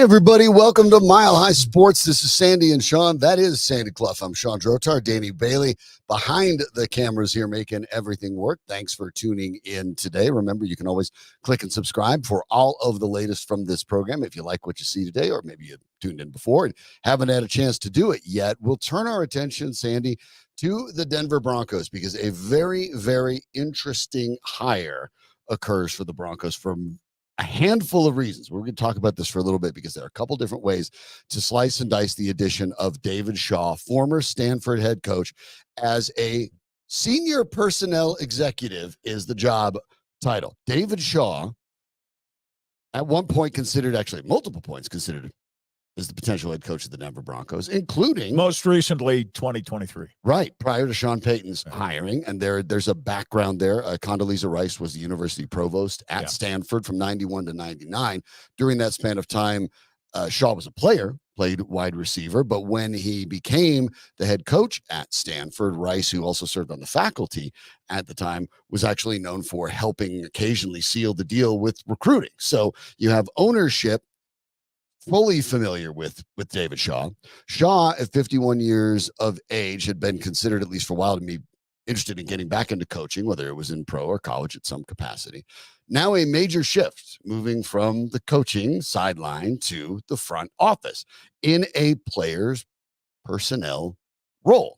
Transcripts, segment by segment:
Hi, everybody. Welcome to Mile High Sports. This is Sandy and Shawn. That is Sandy Clough. I'm Shawn Drotar. Danny Bailey behind the cameras here making everything work. Thanks for tuning in today. Remember, you can always click and subscribe for all of the latest from this program. If you like what you see today, or maybe you tuned in before and haven't had a chance to do it yet, we'll turn our attention, Sandy, to the Denver Broncos, because a very, very interesting hire occurs for the Broncos from a handful of reasons. We're going to talk about this for a little bit because there are a couple different ways to slice and dice the addition of David Shaw, former Stanford head coach, as a senior personnel executive is the job title. David Shaw, at one point considered, actually multiple points considered, as the potential head coach of the Denver Broncos, including most recently 2023. Right, prior to Sean Payton's hiring. And there's a background there. Condoleezza Rice was the university provost at Stanford from 91 to 99. During that span of time, Shaw was a player, played wide receiver. But when he became the head coach at Stanford, Rice, who also served on the faculty at the time, was actually known for helping occasionally seal the deal with recruiting. So you have ownership fully familiar with David Shaw. Shaw, at 51 years of age, had been considered, at least for a while, to be interested in getting back into coaching, whether it was in pro or college at some capacity. Now a major shift, moving from the coaching sideline to the front office in a player's personnel role.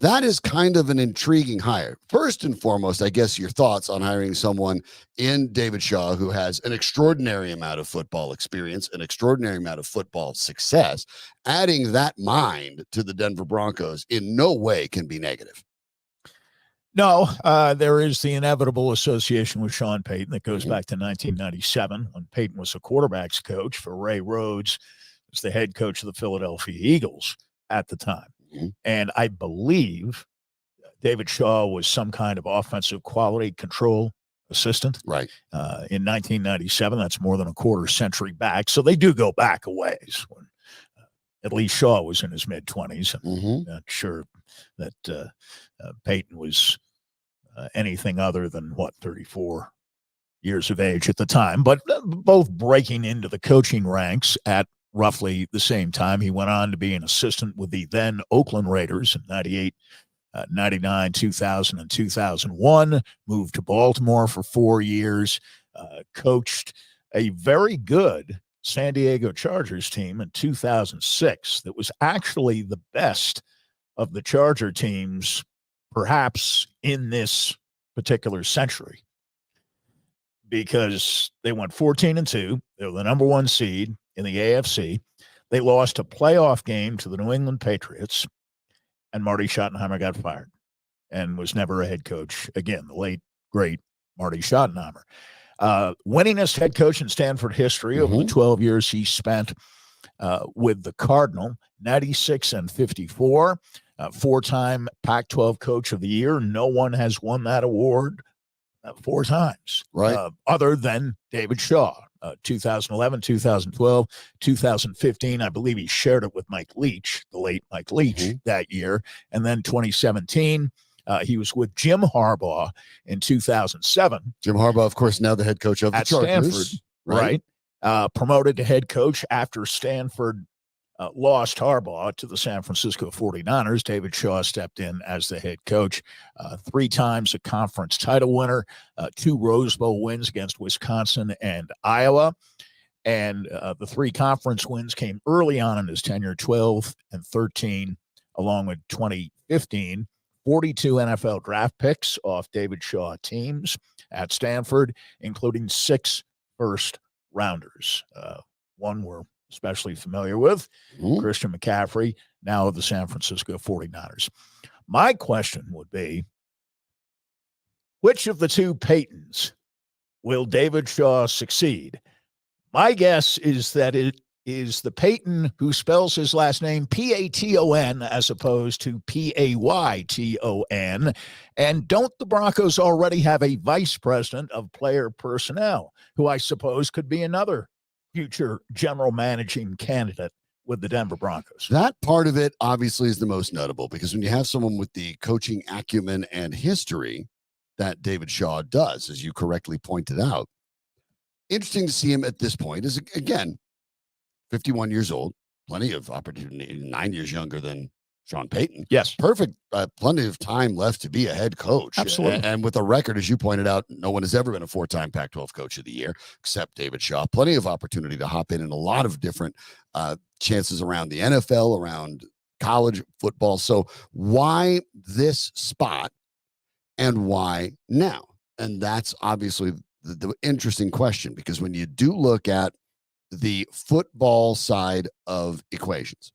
That is kind of an intriguing hire. First and foremost, I guess your thoughts on hiring someone in David Shaw, who has an extraordinary amount of football experience, an extraordinary amount of football success. Adding that mind to the Denver Broncos in no way can be negative. No, there is the inevitable association with Sean Payton that goes back to 1997 when Payton was a quarterback's coach for Ray Rhodes, as the head coach of the Philadelphia Eagles at the time. And I believe David Shaw was some kind of offensive quality control assistant. Right. In 1997, that's more than a quarter century back. So they do go back a ways. When at least Shaw was in his mid-20s. I'm not sure that Payton was anything other than, 34 years of age at the time. But both breaking into the coaching ranks at roughly the same time. He went on to be an assistant with the then Oakland Raiders in 98, 99, 2000, and 2001, moved to Baltimore for 4 years, coached a very good San Diego Chargers team in 2006 that was actually the best of the Charger teams, perhaps in this particular century, because they went 14-2. They were the number one seed in the AFC. They lost a playoff game to the New England Patriots, and Marty Schottenheimer got fired and was never a head coach again, the late, great Marty Schottenheimer. Winningest head coach in Stanford history over the 12 years he spent with the Cardinal, 96-54, four-time Pac-12 Coach of the Year. No one has won that award 4 times, right? Other than David Shaw. 2011, 2012, 2015. I believe he shared it with Mike Leach, the late Mike Leach, that year. And then 2017, he was with Jim Harbaugh in 2007. Jim Harbaugh, of course, now the head coach of the Chargers. Stanford, right? Promoted to head coach after Stanford lost Harbaugh to the San Francisco 49ers. David Shaw stepped in as the head coach, 3 times a conference title winner, 2 Rose Bowl wins against Wisconsin and Iowa. And the 3 conference wins came early on in his tenure, 12 and 13, along with 2015, 42 NFL draft picks off David Shaw teams at Stanford, including 6 first rounders. One we're especially familiar with, Christian McCaffrey, now of the San Francisco 49ers. My question would be, which of the 2 Paytons will David Shaw succeed? My guess is that it is the Payton who spells his last name Paton as opposed to Payton. And don't the Broncos already have a vice president of player personnel, who I suppose could be another future general managing candidate with the Denver Broncos? That part of it obviously is the most notable, because when you have someone with the coaching acumen and history that David Shaw does, as you correctly pointed out, interesting to see him at this point is, again, 51 years old, plenty of opportunity, 9 years younger than Sean Payton. Yes. Perfect. Plenty of time left to be a head coach. Absolutely. And with a record, as you pointed out, no one has ever been a 4-time Pac-12 coach of the year except David Shaw. Plenty of opportunity to hop in a lot of different chances around the NFL, around college football. So why this spot and why now? And that's obviously the interesting question, because when you do look at the football side of equations,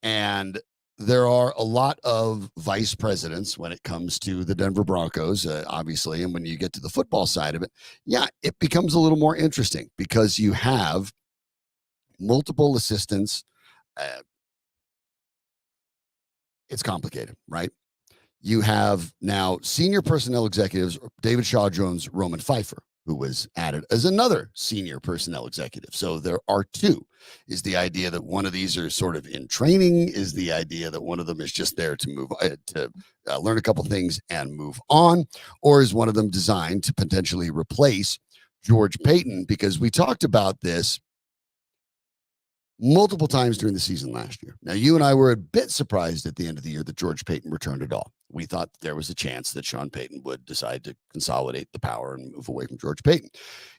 and there are a lot of vice presidents when it comes to the Denver Broncos, obviously. And when you get to the football side of it, yeah, it becomes a little more interesting because you have multiple assistants. It's complicated, right? You have now senior personnel executives, David Shaw Jones, Roman Pfeiffer, who was added as another senior personnel executive. So there are two. Is the idea that one of these are sort of in training? Is the idea that one of them is just there to move to learn a couple things and move on? Or is one of them designed to potentially replace George Paton? Because we talked about this multiple times during the season last year. Now, you and I were a bit surprised at the end of the year that George Paton returned at all. We thought there was a chance that Sean Payton would decide to consolidate the power and move away from George Paton.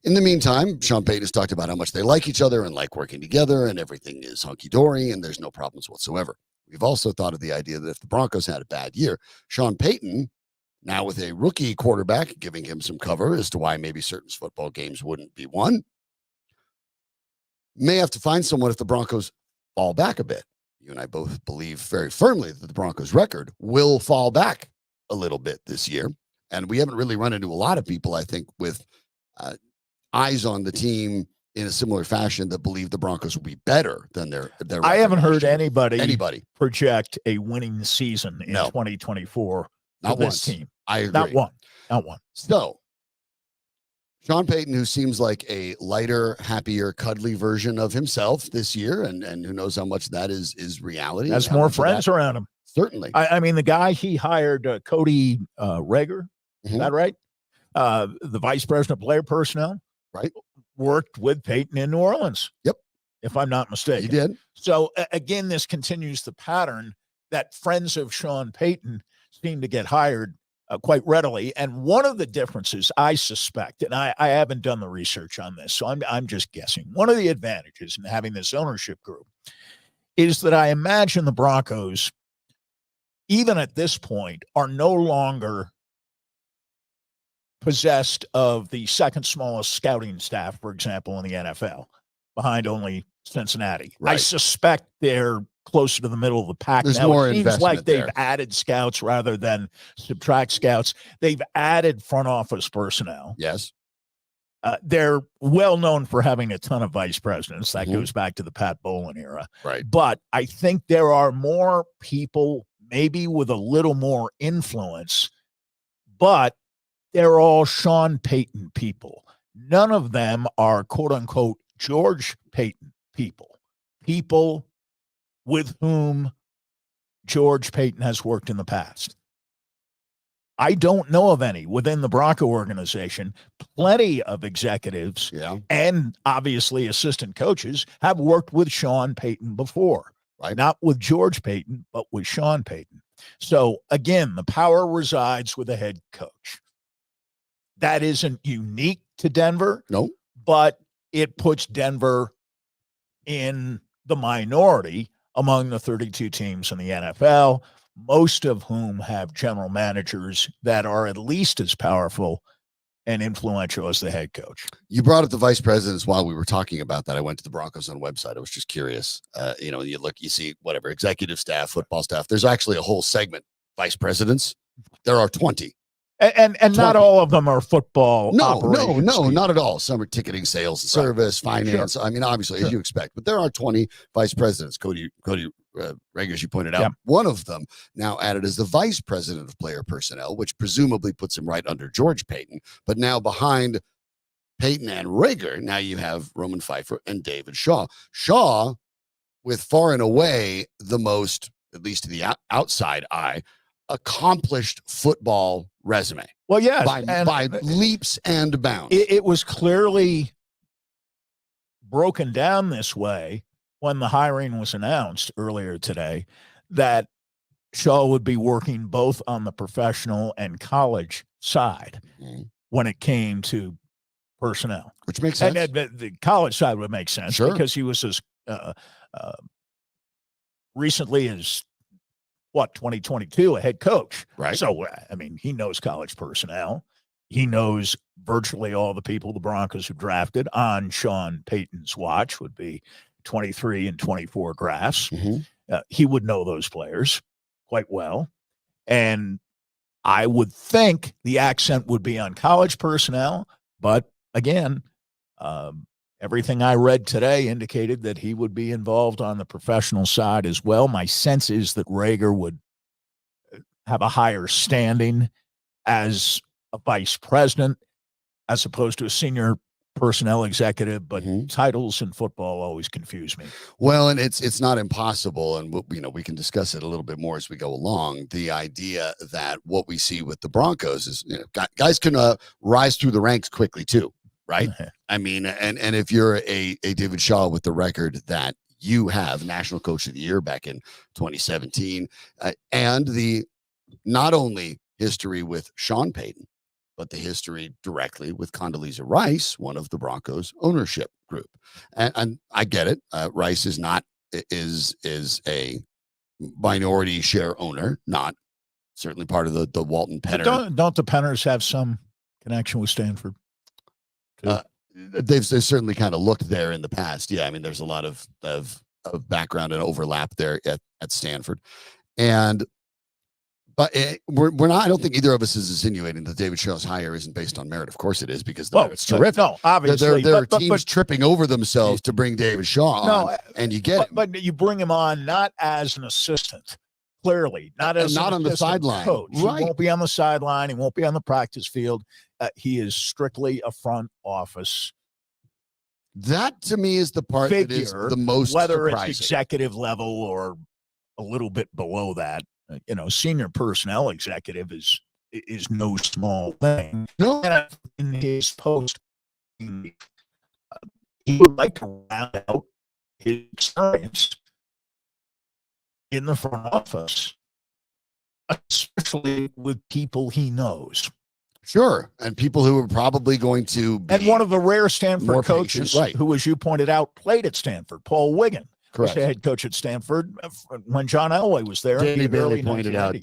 In the meantime, Sean Payton has talked about how much they like each other and like working together, and everything is hunky-dory and there's no problems whatsoever. We've also thought of the idea that if the Broncos had a bad year, Sean Payton, now with a rookie quarterback, giving him some cover as to why maybe certain football games wouldn't be won, may have to find someone if the Broncos fall back a bit. You and I both believe very firmly that the Broncos record will fall back a little bit this year. And we haven't really run into a lot of people, I think, with eyes on the team in a similar fashion that believe the Broncos will be better than their I haven't heard anybody project a winning season in 2024 for this team. I agree. Not one. So Sean Payton, who seems like a lighter, happier, cuddly version of himself this year, and who knows how much that is reality. Has more friends around him. Certainly. I mean, the guy he hired, Cody Rager, is that right? The vice president of player personnel, right? Worked with Payton in New Orleans. Yep. If I'm not mistaken. He did. So, again, this continues the pattern that friends of Sean Payton seem to get hired quite readily. And one of the differences I suspect, and I haven't done the research on this, so I'm just guessing, one of the advantages in having this ownership group is that I imagine the Broncos, even at this point, are no longer possessed of the second smallest scouting staff, for example, in the NFL, behind only Cincinnati. Right. I suspect they're closer to the middle of the pack. There's now. more It seems investment like they've there. added scouts rather than subtract scouts. They've added front office personnel. Yes. They're well known for having a ton of vice presidents. That goes back to the Pat Bowlen era. Right. But I think there are more people, maybe with a little more influence, but they're all Sean Payton people. None of them are quote unquote George Paton people with whom George Paton has worked in the past. I don't know of any within the Bronco organization. Plenty of executives and obviously assistant coaches have worked with Sean Payton before. Right. Not with George Paton, but with Sean Payton. So again, the power resides with the head coach. That isn't unique to Denver. No. But it puts Denver in the minority among the 32 teams in the NFL, most of whom have general managers that are at least as powerful and influential as the head coach. You brought up the vice presidents while we were talking about that. I went to the Broncos on website. I was just curious. You look, you see whatever, executive staff, football staff. There's actually a whole segment, vice presidents. There are 20. And not all of them are football. No, not at all. Some are ticketing, sales, and service, finance. Sure. I mean, obviously, as you expect. But there are 20 vice presidents. Cody Rager, as you pointed out, one of them now added as the vice president of player personnel, which presumably puts him right under George Paton. But now behind Payton and Rager, now you have Roman Pfeiffer and David Shaw. Shaw, with far and away the most, at least to the outside eye, accomplished football resume. Well, yes. By leaps and bounds. It was clearly broken down this way when the hiring was announced earlier today, that Shaw would be working both on the professional and college side when it came to personnel. Which makes sense. And the college side would make sense because he was as recently as 2022 a head coach. Right. So, I mean, he knows college personnel. He knows virtually all the people the Broncos who drafted on Shawn Payton's watch would be 23 and 24 drafts. He would know those players quite well. And I would think the accent would be on college personnel. But again, everything I read today indicated that he would be involved on the professional side as well. My sense is that Rager would have a higher standing as a vice president as opposed to a senior personnel executive, but titles in football always confuse me. Well, and it's not impossible, and we can discuss it a little bit more as we go along. The idea that what we see with the Broncos is guys can rise through the ranks quickly too, right? I mean, and if you're a David Shaw with the record that you have, National Coach of the Year back in 2017, and the not only history with Sean Payton, but the history directly with Condoleezza Rice, one of the Broncos ownership group. And I get it. Rice is a minority share owner, not certainly part of the Walton Penner. Don't the Penners have some connection with Stanford? They've certainly kind of looked there in the past. Yeah. I mean, there's a lot of background and overlap there at Stanford. But we're not. I don't think either of us is insinuating that David Shaw's hire isn't based on merit. Of course, it is because it's terrific. No, obviously, there are teams tripping over themselves to bring David Shaw on, and you get but you bring him on not as an assistant, clearly, not on the sideline. Coach. Right. He won't be on the sideline. He won't be on the practice field. He is strictly a front office. That to me is the part that is the most whether surprising. It's executive level or a little bit below that. Senior personnel executive is no small thing. No, and in his post, he would like to round out his experience in the front office, especially with people he knows. Sure, and people who are probably going to be and one of the rare Stanford coaches, patient, right, who, as you pointed out, played at Stanford, Paul Wiggin. Correct. Was the head coach at Stanford when John Elway was there. Danny Bailey pointed out,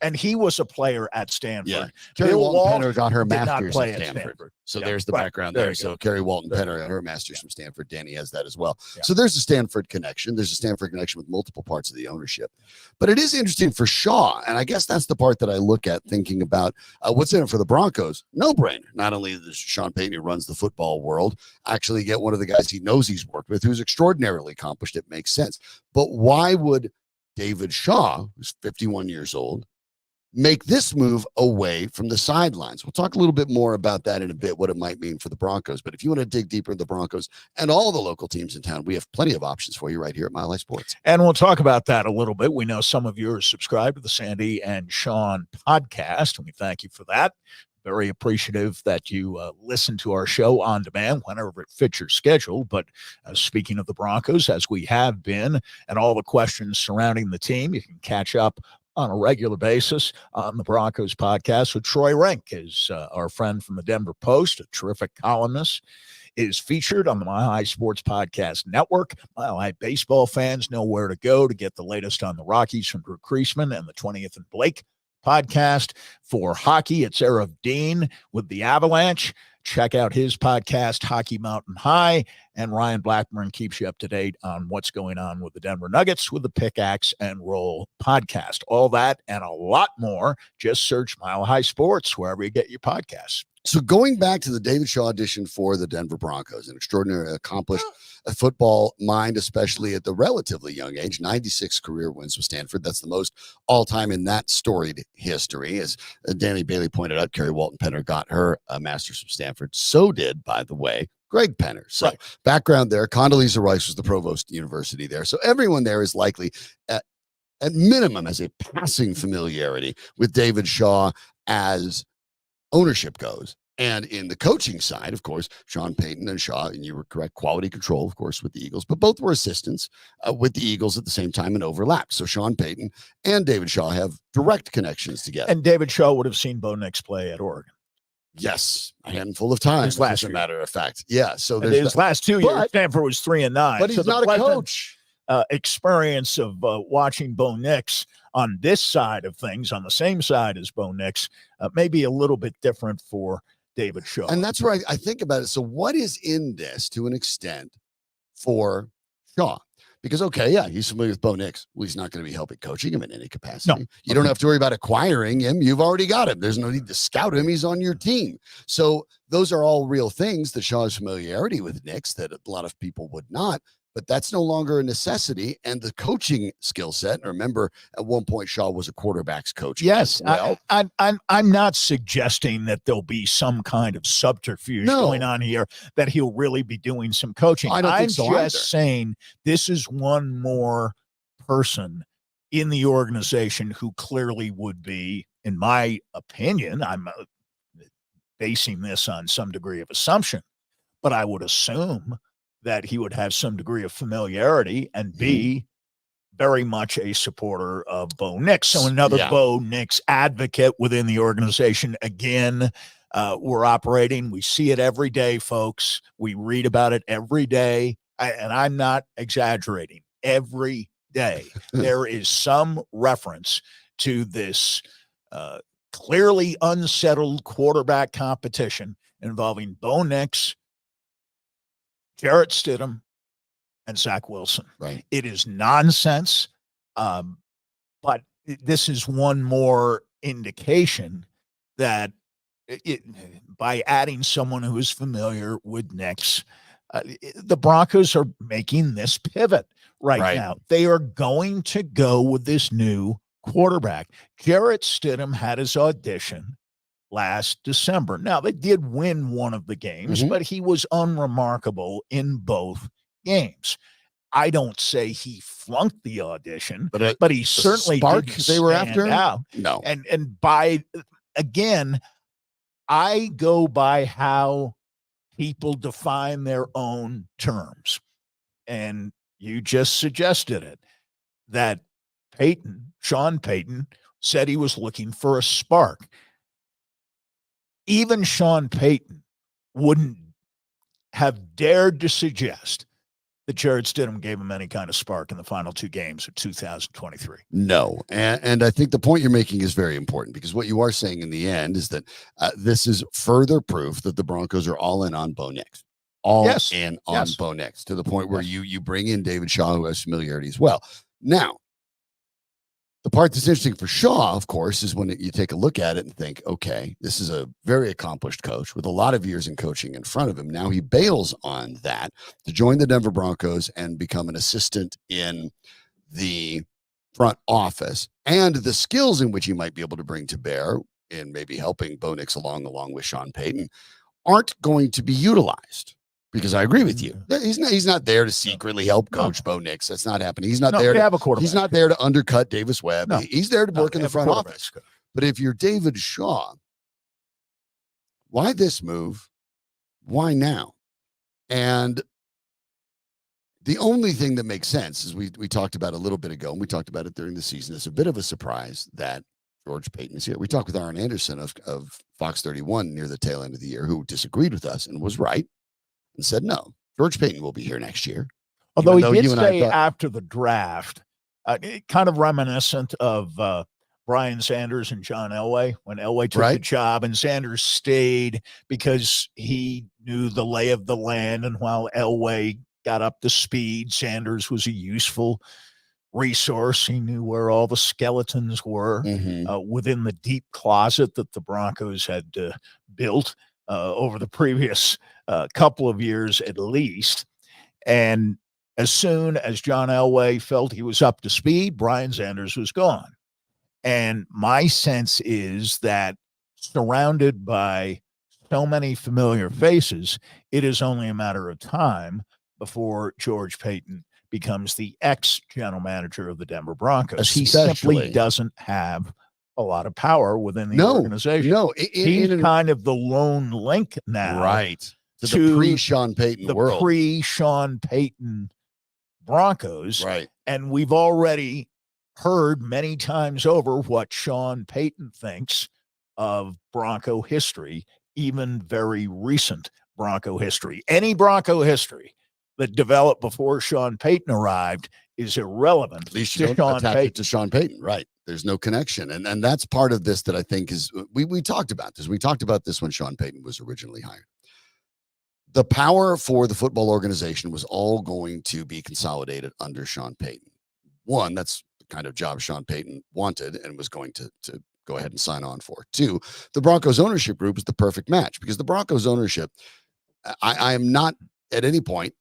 and he was a player at Stanford. Yeah, Carrie Walton-Penner got her master's at Stanford. So yeah, there's the background there. So Carrie Walton-Penner got her master's from Stanford. Danny has that as well. Yeah. So there's a Stanford connection. There's a Stanford connection with multiple parts of the ownership. But it is interesting for Shaw, and I guess that's the part that I look at thinking about what's in it for the Broncos. No brainer. Not only does Sean Payton, who runs the football world, actually get one of the guys he knows he's worked with, who's extraordinarily accomplished. It makes sense. But why would David Shaw, who's 51 years old, make this move away from the sidelines? We'll talk a little bit more about that in a bit, what it might mean for the Broncos. But if you want to dig deeper into the Broncos and all the local teams in town, we have plenty of options for you right here at Mile High Sports. And we'll talk about that a little bit. We know some of you are subscribed to the Sandy and Shawn podcast, and we thank you for that. Very appreciative that you listen to our show on demand whenever it fits your schedule. But speaking of the Broncos, as we have been, and all the questions surrounding the team, you can catch up on a regular basis on the Broncos podcast with Troy Rink, is our friend from the Denver Post, a terrific columnist, is featured on the Mile High Sports Podcast Network. Mile High baseball fans know where to go to get the latest on the Rockies from Drew Creasman and the 20th and Blake podcast. For hockey, it's Eric Dean with the Avalanche. Check out his podcast, Hockey Mountain High, and Ryan Blackburn keeps you up to date on what's going on with the Denver Nuggets with the Pickaxe and Roll podcast. All that and a lot more. Just search Mile High Sports wherever you get your podcasts. So going back to the David Shaw audition for the Denver Broncos, an extraordinary accomplished football mind, especially at the relatively young age, 96 career wins with Stanford. That's the most all-time in that storied history. As Danny Bailey pointed out, Carrie Walton-Penner got her master's from Stanford. So did, by the way, Greg Penner. So background there, Condoleezza Rice was the provost university there. So everyone there is likely at minimum has a passing familiarity with David Shaw as ownership goes. And in the coaching side, of course, Sean Payton and Shaw, and you were correct, quality control, of course, with the Eagles, but both were assistants with the Eagles at the same time and overlapped. So Sean Payton and David Shaw have direct connections together. And David Shaw would have seen Bo Nix play at Oregon. Yes, a handful of times, last as a year. matter of fact. Yeah, so there's his last 2 years, Stanford was 3-9. but he's not a coach. Experience of watching Bo Nix on this side of things, on the same side as Bo Nix, may be a little bit different for David Shaw. And that's where I think about it. So what is in this to an extent for Shaw? Because, okay, yeah, he's familiar with Bo Nix. Well, he's not going to be helping coaching him in any capacity. No. You don't have to worry about acquiring him. You've already got him. There's no need to scout him. He's on your team. So those are all real things that Shaw's familiarity with Nix that a lot of people would not. But that's no longer a necessity. And the coaching skill set, remember, at one point, Shaw was a quarterback's coach. Yes. Well, I'm not suggesting that there'll be some kind of subterfuge going on here, that he'll really be doing some coaching. I'm just saying this is one more person in the organization who clearly would be, in my opinion, I'm basing this on some degree of assumption, but I would assume that he would have some degree of familiarity and be very much a supporter of Bo Nix. So another Bo Nix advocate within the organization. Again, we're operating. We see it every day, folks. We read about it every day. And I'm not exaggerating. Every day there is some reference to this clearly unsettled quarterback competition involving Bo Nix, Jarrett Stidham, and Zach Wilson. Right. It is nonsense, but this is one more indication that by adding someone who is familiar with Nix, the Broncos are making this pivot right now. They are going to go with this new quarterback. Jarrett Stidham had his audition last December. Now, they did win one of the games, but he was unremarkable in both games. I don't say he flunked the audition, but he certainly didn't they were after out. No. And by, again, I go by how people define their own terms. And you just suggested it, that Sean Payton, said he was looking for a spark. Even Sean Payton wouldn't have dared to suggest that Jarrett Stidham gave him any kind of spark in the final two games of 2023. No. And I think the point you're making is very important, because what you are saying in the end is that this is further proof that the Broncos are all in on Bo Nix. Bo Nix, to the point where you bring in David Shaw, who has familiarity as well. Now, the part that's interesting for Shaw, of course, is when you take a look at it and think, okay, this is a very accomplished coach with a lot of years in coaching in front of him. Now he bails on that to join the Denver Broncos and become an assistant in the front office, and the skills in which he might be able to bring to bear in maybe helping Bo Nix along with Sean Payton aren't going to be utilized. Because I agree with you. He's not there to secretly help coach Bo Nix. That's not happening. He's not there to have a quarterback. He's not there to undercut Davis Webb. No. He's there to work in the front office. But if you're David Shaw, why this move? Why now? And the only thing that makes sense is we talked about a little bit ago, and we talked about it during the season. It's a bit of a surprise that George Paton is here. We talked with Aaron Anderson of Fox 31 near the tail end of the year, who disagreed with us and was right. And said, no, George Paton will be here next year. Although he did say after the draft, kind of reminiscent of Brian Sanders and John Elway, when Elway took the job and Sanders stayed because he knew the lay of the land. And while Elway got up to speed, Sanders was a useful resource. He knew where all the skeletons were within the deep closet that the Broncos had built over the previous couple of years at least. And as soon as John Elway felt he was up to speed, Brian Sanders was gone. And my sense is that, surrounded by so many familiar faces, it is only a matter of time before George Paton becomes the ex-general manager of the Denver Broncos. He simply doesn't have a lot of power within the organization. No, he's kind of the lone link now, right? To the pre-Sean Payton world, the pre-Sean Payton Broncos, right? And we've already heard many times over what Sean Payton thinks of Bronco history, even very recent Bronco history. Any Bronco history that developed before Sean Payton arrived is irrelevant. At least you don't attach it to Sean Payton, right? There's no connection, and that's part of this that I think is we talked about this. We talked about this when Sean Payton was originally hired. The power for the football organization was all going to be consolidated under Sean Payton. One, that's the kind of job Sean Payton wanted and was going to go ahead and sign on for. Two, the Broncos ownership group is the perfect match because the Broncos ownership, I am not at any point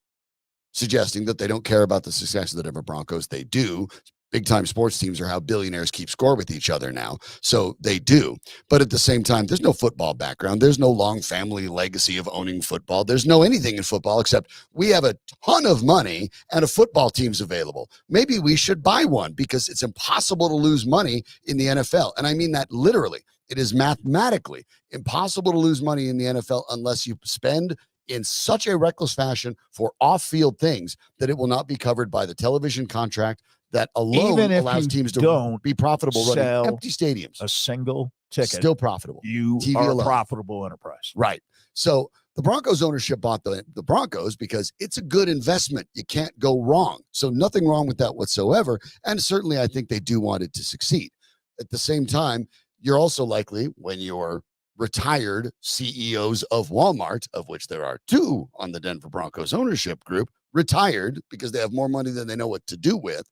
suggesting that they don't care about the success of the Denver Broncos. They do. Big time sports teams are how billionaires keep score with each other now. So they do. But at the same time, there's no football background. There's no long family legacy of owning football. There's no anything in football except we have a ton of money and a football team's available. Maybe we should buy one because it's impossible to lose money in the NFL. And I mean that literally. It is mathematically impossible to lose money in the NFL unless you spend in such a reckless fashion for off-field things that it will not be covered by the television contract that alone allows teams to be profitable running empty stadiums. A single ticket. Still profitable. You TV are alone. a profitable enterprise. Right. So the Broncos ownership bought the Broncos because it's a good investment. You can't go wrong. So nothing wrong with that whatsoever. And certainly I think they do want it to succeed. At the same time, you're also likely when you're retired CEOs of Walmart, of which there are two on the Denver Broncos ownership group, retired because they have more money than they know what to do with.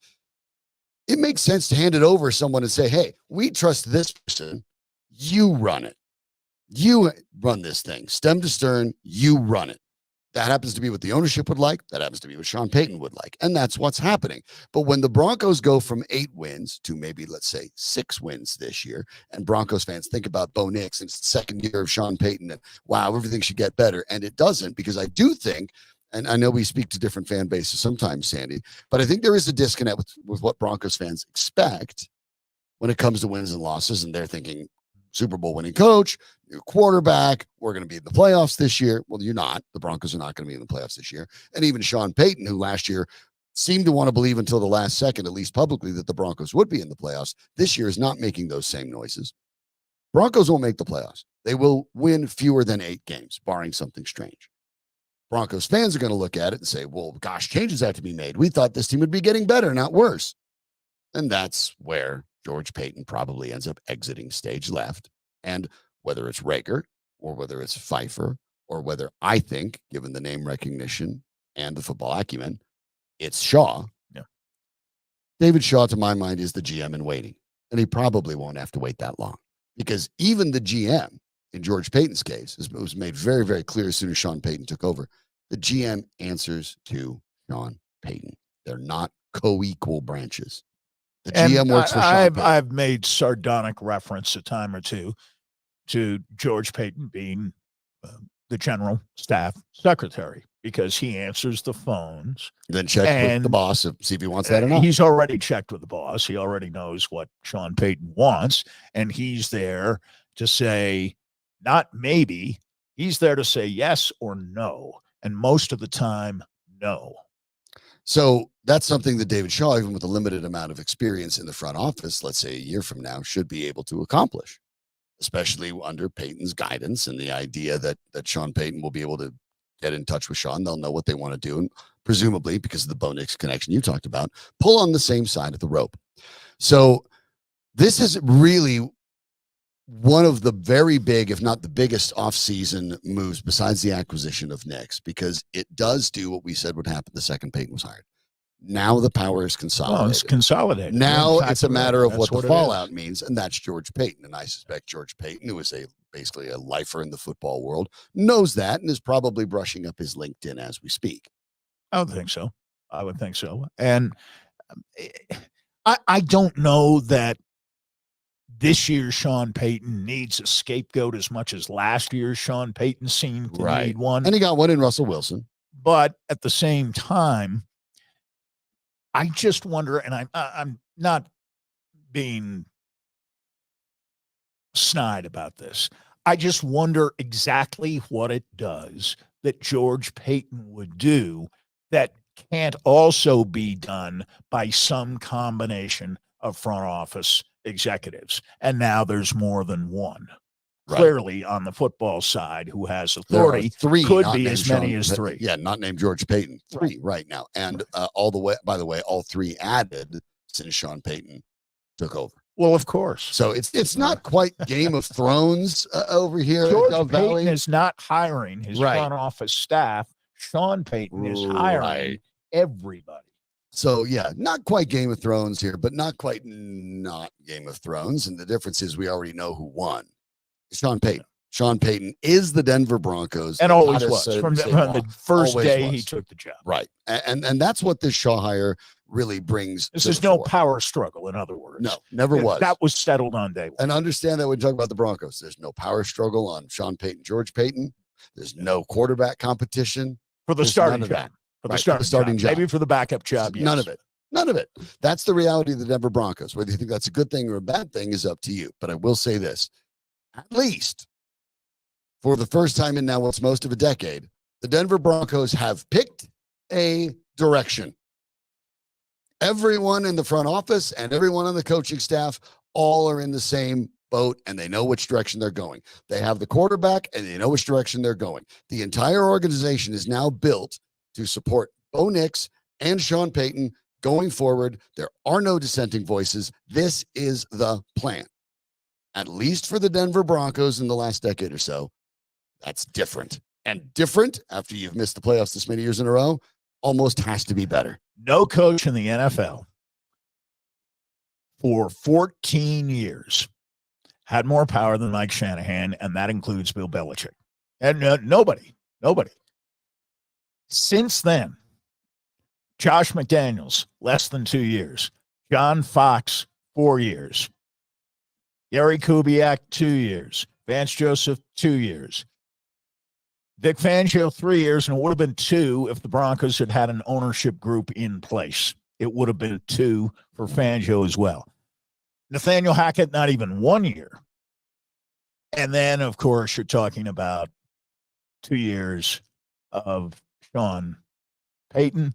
It makes sense to hand it over to someone and say, hey, we trust this person. You run it. You run this thing. Stem to stern, you run it. That happens to be what the ownership would like. That happens to be what Sean Payton would like. And that's what's happening. But when the Broncos go from 8 wins to maybe, let's say, 6 wins this year, and Broncos fans think about Bo Nix and it's the second year of Sean Payton, and wow, everything should get better. And it doesn't, because I do think, and I know we speak to different fan bases sometimes, Sandy, but I think there is a disconnect with what Broncos fans expect when it comes to wins and losses. And they're thinking Super Bowl winning coach, new quarterback, we're going to be in the playoffs this year. Well, you're not. The Broncos are not going to be in the playoffs this year. And even Sean Payton, who last year seemed to want to believe until the last second, at least publicly, that the Broncos would be in the playoffs, this year is not making those same noises. Broncos won't make the playoffs. They will win fewer than 8 games, barring something strange. Broncos fans are going to look at it and say, well, gosh, changes have to be made. We thought this team would be getting better, not worse. And that's where George Paton probably ends up exiting stage left. And whether it's Rager or whether it's Pfeiffer or whether I think, given the name recognition and the football acumen, it's Shaw. Yeah. David Shaw, to my mind, is the GM in waiting. And he probably won't have to wait that long because even the GM in George Paton's case, it was made very, very clear as soon as Sean Payton took over. The GM answers to Sean Payton. They're not co-equal branches. The GM works for Sean Payton. I've made sardonic reference a time or two to George Paton being the general staff secretary because he answers the phones. Then check with the boss to see if he wants that or not. He's already checked with the boss. He already knows what Sean Payton wants, and he's there to say, not maybe, he's there to say yes or no. And most of the time, no. So that's something that David Shaw, even with a limited amount of experience in the front office, let's say a year from now, should be able to accomplish, especially under Payton's guidance and the idea that Sean Payton will be able to get in touch with Sean. They'll know what they want to do. And presumably, because of the Bo Nix connection you talked about, pull on the same side of the rope. So this is really one of the very big, if not the biggest offseason moves besides the acquisition of Nix, because it does do what we said would happen the second Payton was hired. Now the power is consolidated. Oh, it's consolidated. Now it's a matter of what the fallout means, and that's George Paton. And I suspect George Paton, who is basically a lifer in the football world, knows that and is probably brushing up his LinkedIn as we speak. I would think so. And I don't know that this year's Sean Payton needs a scapegoat as much as last year's Sean Payton seemed to need one. And he got one in Russell Wilson. But at the same time, I just wonder, and I'm not being snide about this. I just wonder exactly what it does that George Paton would do that can't also be done by some combination of front office executives. And now there's more than one. Right. Clearly, on the football side, who has authority, three, could be as many as three. Yeah, not named George Paton. Three right now. And all the way, by the way, all three added since Sean Payton took over. Well, of course. So it's not quite Game of Thrones over here. George at Paton is not hiring his front office staff. Sean Payton is hiring everybody. So, yeah, not quite Game of Thrones here, but not quite not Game of Thrones. And the difference is we already know who won. Sean Payton. Sean Payton is the Denver Broncos. And always was. From the first day he took the job. Right. And that's what this Shaw hire really brings. This is no power struggle, in other words. No, never was. That was settled on day one. And understand that when you talk about the Broncos, there's no power struggle on Sean Payton, George Payton. There's no quarterback competition. For the starting job. For the starting job. Maybe for the backup job, yes. None of it. None of it. That's the reality of the Denver Broncos. Whether you think that's a good thing or a bad thing is up to you. But I will say this. At least for the first time in now what's most of a decade, the Denver Broncos have picked a direction. Everyone in the front office and everyone on the coaching staff all are in the same boat, and they know which direction they're going. They have the quarterback, and they know which direction they're going. The entire organization is now built to support Bo Nix and Sean Payton going forward. There are no dissenting voices. This is the plan. At least for the Denver Broncos in the last decade or so, that's different. And different, after you've missed the playoffs this many years in a row, almost has to be better. No coach in the NFL for 14 years had more power than Mike Shanahan, and that includes Bill Belichick. And nobody. Since then, Josh McDaniels, less than 2 years. John Fox, 4 years. Gary Kubiak, 2 years. Vance Joseph, 2 years. Vic Fangio, 3 years, and it would have been 2 if the Broncos had had an ownership group in place. It would have been 2 for Fangio as well. Nathaniel Hackett, not even 1 year. And then, of course, you're talking about 2 years of Sean Payton,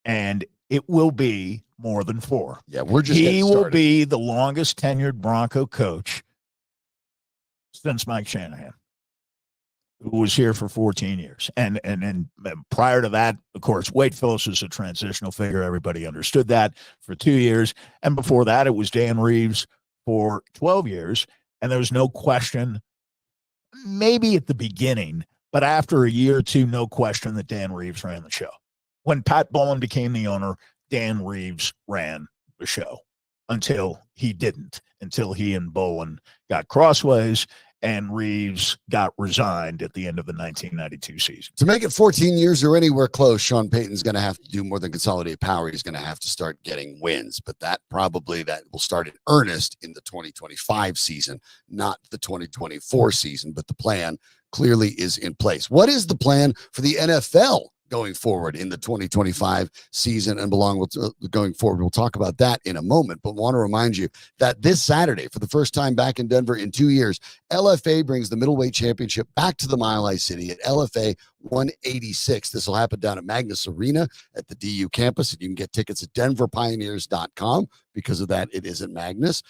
and it will be more than 4. Yeah, we're just He will be the longest tenured Bronco coach since Mike Shanahan, who was here for 14 years. And prior to that, of course, Wade Phillips was a transitional figure. Everybody understood that for 2 years. And before that, it was Dan Reeves for 12 years. And there was no question, maybe at the beginning, but after a year or two, no question that Dan Reeves ran the show. When Pat Bowlen became the owner, Dan Reeves ran the show until he didn't, until he and Bowlen got crossways and Reeves got resigned at the end of the 1992 season. To make it 14 years or anywhere close, Sean Payton's going to have to do more than consolidate power. He's going to have to start getting wins, but that will start in earnest in the 2025 season, not the 2024 season, but the plan clearly is in place. What is the plan for the NFL going forward in the 2025 season and going forward? We'll talk about that in a moment, but want to remind you that this Saturday, for the first time back in Denver in 2 years, LFA brings the middleweight championship back to the Mile High City at LFA 186. This will happen down at Magnus Arena at the DU campus, and you can get tickets at denverpioneers.com. Because of that, it isn't Magnus.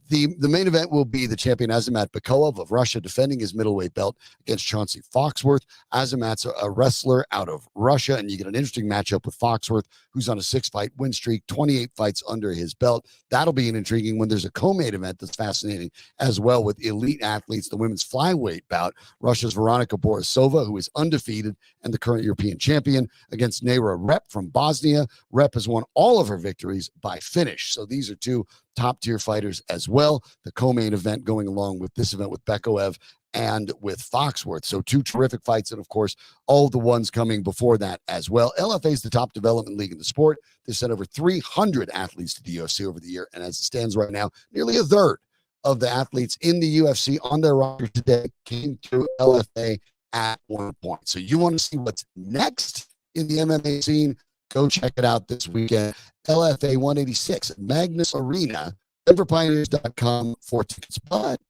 The main event will be the champion Azamat Bakov of Russia defending his middleweight belt against Chauncey Foxworth. Azamat's a wrestler out of Russia, and you get an interesting matchup with Foxworth, who's on a 6-fight win streak, 28 fights under his belt. That'll be an intriguing one. There's a co-main event that's fascinating as well with elite athletes, the women's flyweight bout. Russia's Veronika Borisova, who is undefeated and the current European champion, against Nera Rep from Bosnia. Rep has won all of her victories by finish. So these are two top-tier fighters as well. The co-main event going along with this event with Bekoev and with Foxworth. So two terrific fights, and of course, all the ones coming before that as well. LFA is the top development league in the sport. They've sent over 300 athletes to the UFC over the year, and as it stands right now, nearly a third of the athletes in the UFC on their roster today came through LFA at one point. So you want to see what's next in the MMA scene? Go check it out this weekend. LFA 186 at Magnus Arena, denverpioneers.com for tickets. But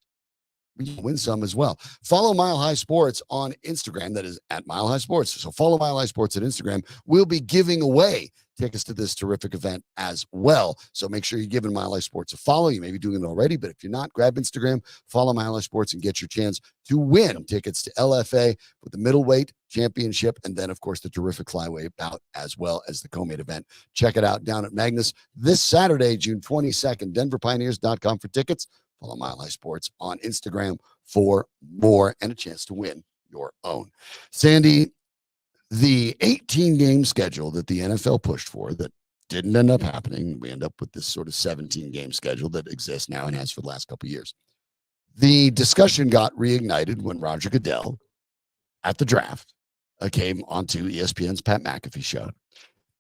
win some as well. Follow Mile High Sports on Instagram. That is at Mile High Sports. So follow Mile High Sports at Instagram. We'll be giving away tickets to this terrific event as well. So make sure you're giving Mile High Sports a follow. You may be doing it already, but if you're not, grab Instagram, follow Mile High Sports, and get your chance to win tickets to LFA with the middleweight championship, and then, of course, the terrific flyweight bout as well as the co-main event. Check it out down at Magnus this Saturday, June 22nd. DenverPioneers.com for tickets. Follow Mile High Sports on Instagram for more and a chance to win your own. Sandy, the 18-game schedule that the NFL pushed for that didn't end up happening, we end up with this sort of 17-game schedule that exists now and has for the last couple of years. The discussion got reignited when Roger Goodell at the draft came onto ESPN's Pat McAfee show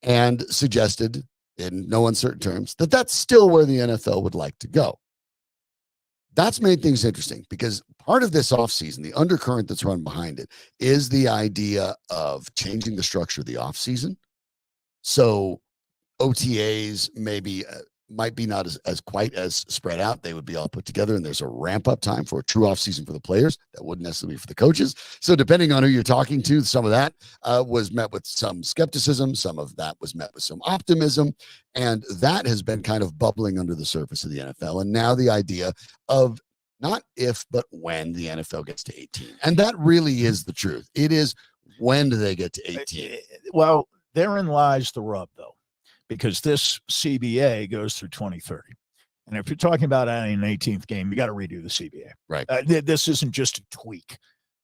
and suggested in no uncertain terms that that's still where the NFL would like to go. That's made things interesting because part of this offseason, the undercurrent that's run behind it, is the idea of changing the structure of the offseason. So OTAs maybe might be not as quite as spread out. They would be all put together, and there's a ramp-up time for a true offseason for the players. That wouldn't necessarily be for the coaches. So depending on who you're talking to, some of that was met with some skepticism. Some of that was met with some optimism. And that has been kind of bubbling under the surface of the NFL. And now the idea of not if, but when the NFL gets to 18. And that really is the truth. It is when do they get to 18? Well, therein lies the rub, though, because this CBA goes through 2030. And if you're talking about adding an 18th game, you got to redo the CBA. Right. This isn't just a tweak.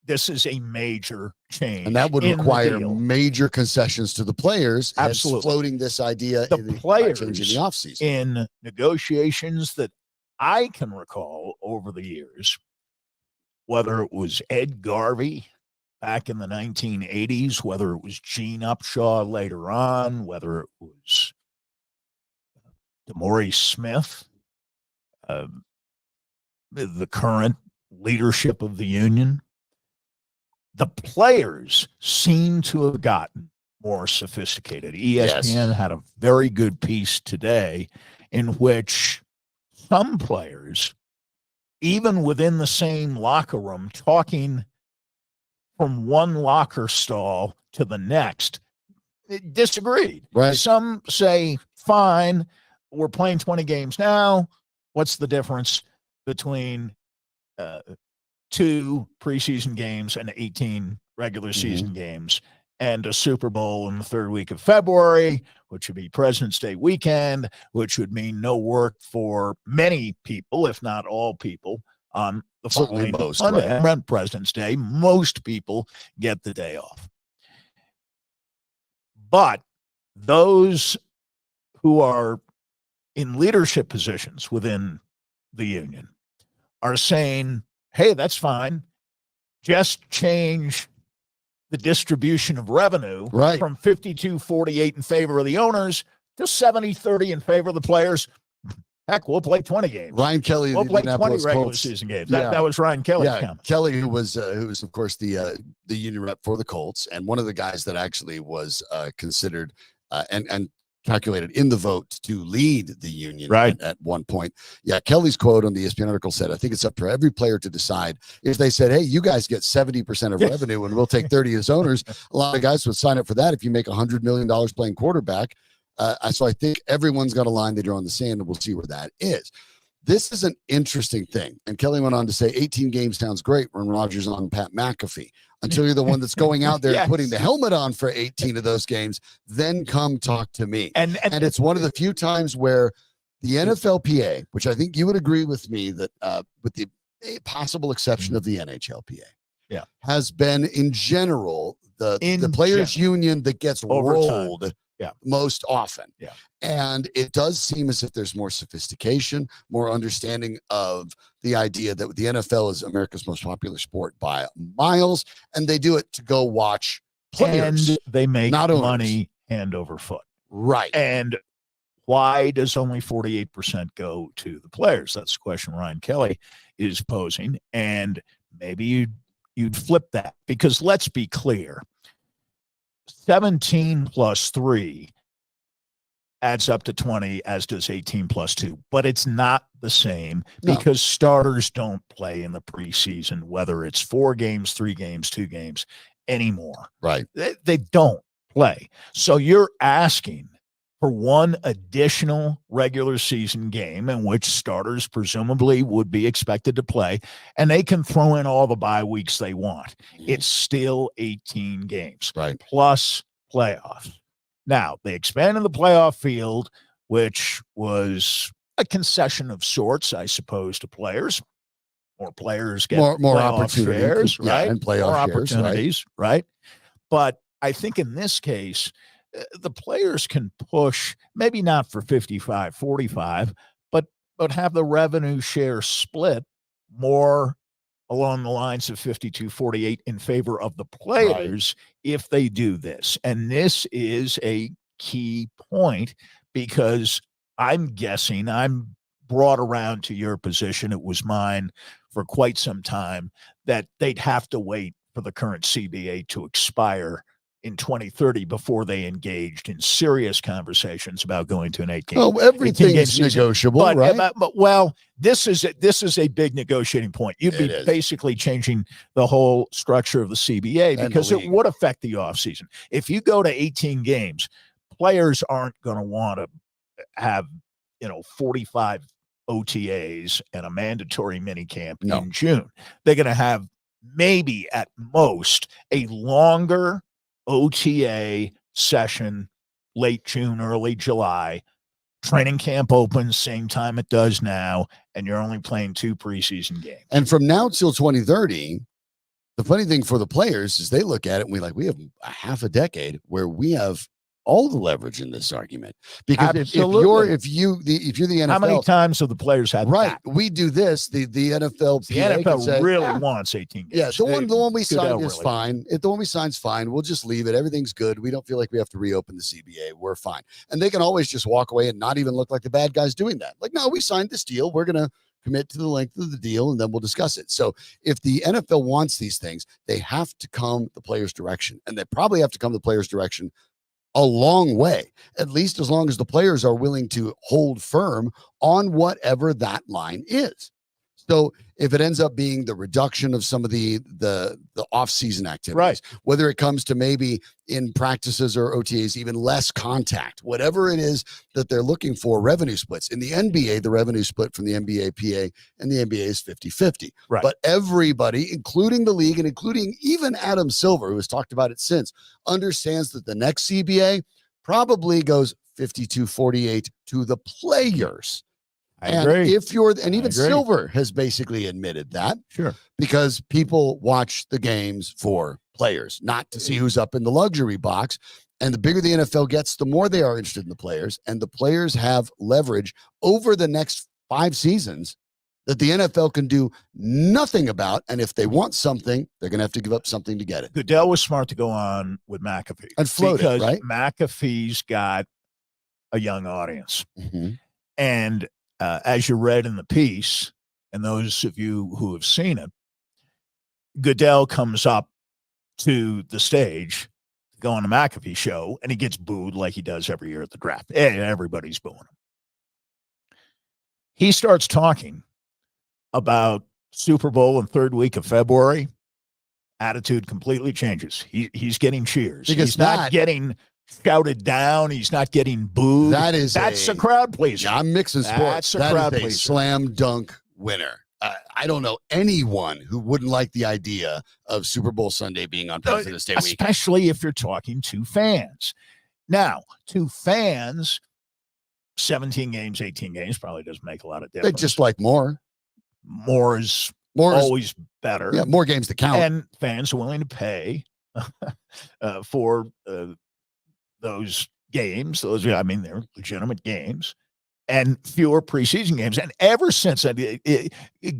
This is a major change. And that would require major concessions to the players. Absolutely. Floating this idea the players changing the offseason. In negotiations that I can recall over the years, whether it was Ed Garvey back in the 1980s, whether it was Gene Upshaw later on, whether it was DeMaurice Smith, the current leadership of the union, the players seem to have gotten more sophisticated. ESPN had a very good piece today in which some players, even within the same locker room, talking from one locker stall to the next, disagreed. Right. Some say, fine, we're playing 20 games now. What's the difference between 2 preseason games and 18 regular season games and a Super Bowl in the 3rd week of February, which would be President's Day weekend, which would mean no work for many people, if not all people, on the following Monday, right? President's Day. Most people get the day off. But those who are in leadership positions within the union are saying, hey, that's fine. Just change the distribution of revenue from 52-48 in favor of the owners to 70-30 in favor of the players. Heck, we'll play 20 games. Ryan Kelly, we'll play 20 regular season games. That was Ryan Kelly's comment. Kelly, who was of course the union rep for the Colts, and one of the guys that actually was considered and calculated in the vote to lead the union at one point. Yeah, Kelly's quote on the ESPN article said, I think it's up to every player to decide. If they said, hey, you guys get 70% of revenue and we'll take 30 as owners, a lot of guys would sign up for that if you make $100 million playing quarterback. So I think everyone's got a line they draw in the sand, and we'll see where that is. This is an interesting thing. And Kelly went on to say 18 games sounds great when Rodgers on Pat McAfee. Until you're the one that's going out there and putting the helmet on for 18 of those games, then come talk to me. And it's one of the few times where the NFLPA, which I think you would agree with me that with the possible exception of the NHLPA, has been in general the players union that gets rolled most often. And it does seem as if there's more sophistication, more understanding of the idea that the NFL is America's most popular sport by miles, and they do it to go watch players. And they make money hand over foot. Right. And why does only 48% go to the players? That's the question Ryan Kelly is posing. And maybe you'd flip that, because let's be clear, 17 plus 3 adds up to 20, as does 18 plus 2. But it's not the same No. because starters don't play in the preseason, whether it's 4 games, 3 games, 2 games anymore. Right. They don't play. So you're asking for one additional regular season game in which starters presumably would be expected to play, and they can throw in all the bye weeks they want. It's still 18 games, right, plus playoffs. Now, they expanded the playoff field, which was a concession of sorts, I suppose, to players. More players get more opportunity, shares, right? And playoff more shares, opportunities, right? But I think in this case, the players can push, maybe not for 55-45, but have the revenue share split more along the lines of 52-48 in favor of the players if they do this. And this is a key point because I'm guessing I'm brought around to your position. It was mine for quite some time that they'd have to wait for the current CBA to expire in 2030 before they engaged in serious conversations about going to an 8-game. Oh, everything's negotiable, right? But this is a big negotiating point. You'd be basically changing the whole structure of the CBA because it would affect the offseason. If you go to 18 games, players aren't going to want to have 45 OTAs and a mandatory minicamp in June. They're going to have maybe at most a longer OTA session, late June, early July. Training camp opens same time it does now, and you're only playing 2 preseason games. And from now till 2030, the funny thing for the players is they look at it and we have a half a decade where we have all the leverage in this argument. Because if you're the NFL, how many times have the players had that? We do this. The NFL, the NFL really wants 18 games. Yeah, the one we signed is fine. If the one we sign's fine, we'll just leave it. Everything's good. We don't feel like we have to reopen the CBA. We're fine. And they can always just walk away and not even look like the bad guys doing that. Like, no, we signed this deal. We're gonna commit to the length of the deal, and then we'll discuss it. So if the NFL wants these things, they have to come the players' direction, and they probably have to come the players' direction a long way, at least as long as the players are willing to hold firm on whatever that line is. So if it ends up being the reduction of some of the off-season activities, whether it comes to maybe in practices or OTAs, even less contact, whatever it is that they're looking for, revenue splits. In the NBA, the revenue split from the NBA PA and the NBA is 50-50. Right. But everybody, including the league and including even Adam Silver, who has talked about it since, understands that the next CBA probably goes 52-48 to the players. I agree. Even Silver has basically admitted that. Sure. Because people watch the games for players, not to see who's up in the luxury box. And the bigger the NFL gets, the more they are interested in the players. And the players have leverage over the next 5 seasons that the NFL can do nothing about. And if they want something, they're going to have to give up something to get it. Goodell was smart to go on with McAfee. And float it, right? McAfee's got a young audience. Mm-hmm. And as you read in the piece, and those of you who have seen it, Goodell comes up to the stage, go on the McAfee show, and he gets booed like he does every year at the draft. Everybody's booing him. He starts talking about Super Bowl in 3rd week of February. Attitude completely changes. He's getting cheers. Because he's not getting shouted down. He's not getting booed. That's a crowd pleaser. Yeah, I'm mixing sports. That's a crowd pleaser. Slam dunk winner. I don't know anyone who wouldn't like the idea of Super Bowl Sunday being on President's Day week. Especially if you're talking to fans. Now, to fans, 17 games, 18 games probably doesn't make a lot of difference. They just like more. More is always better. Yeah, more games to count. And fans are willing to pay for those games. They're legitimate games, and fewer preseason games. And ever since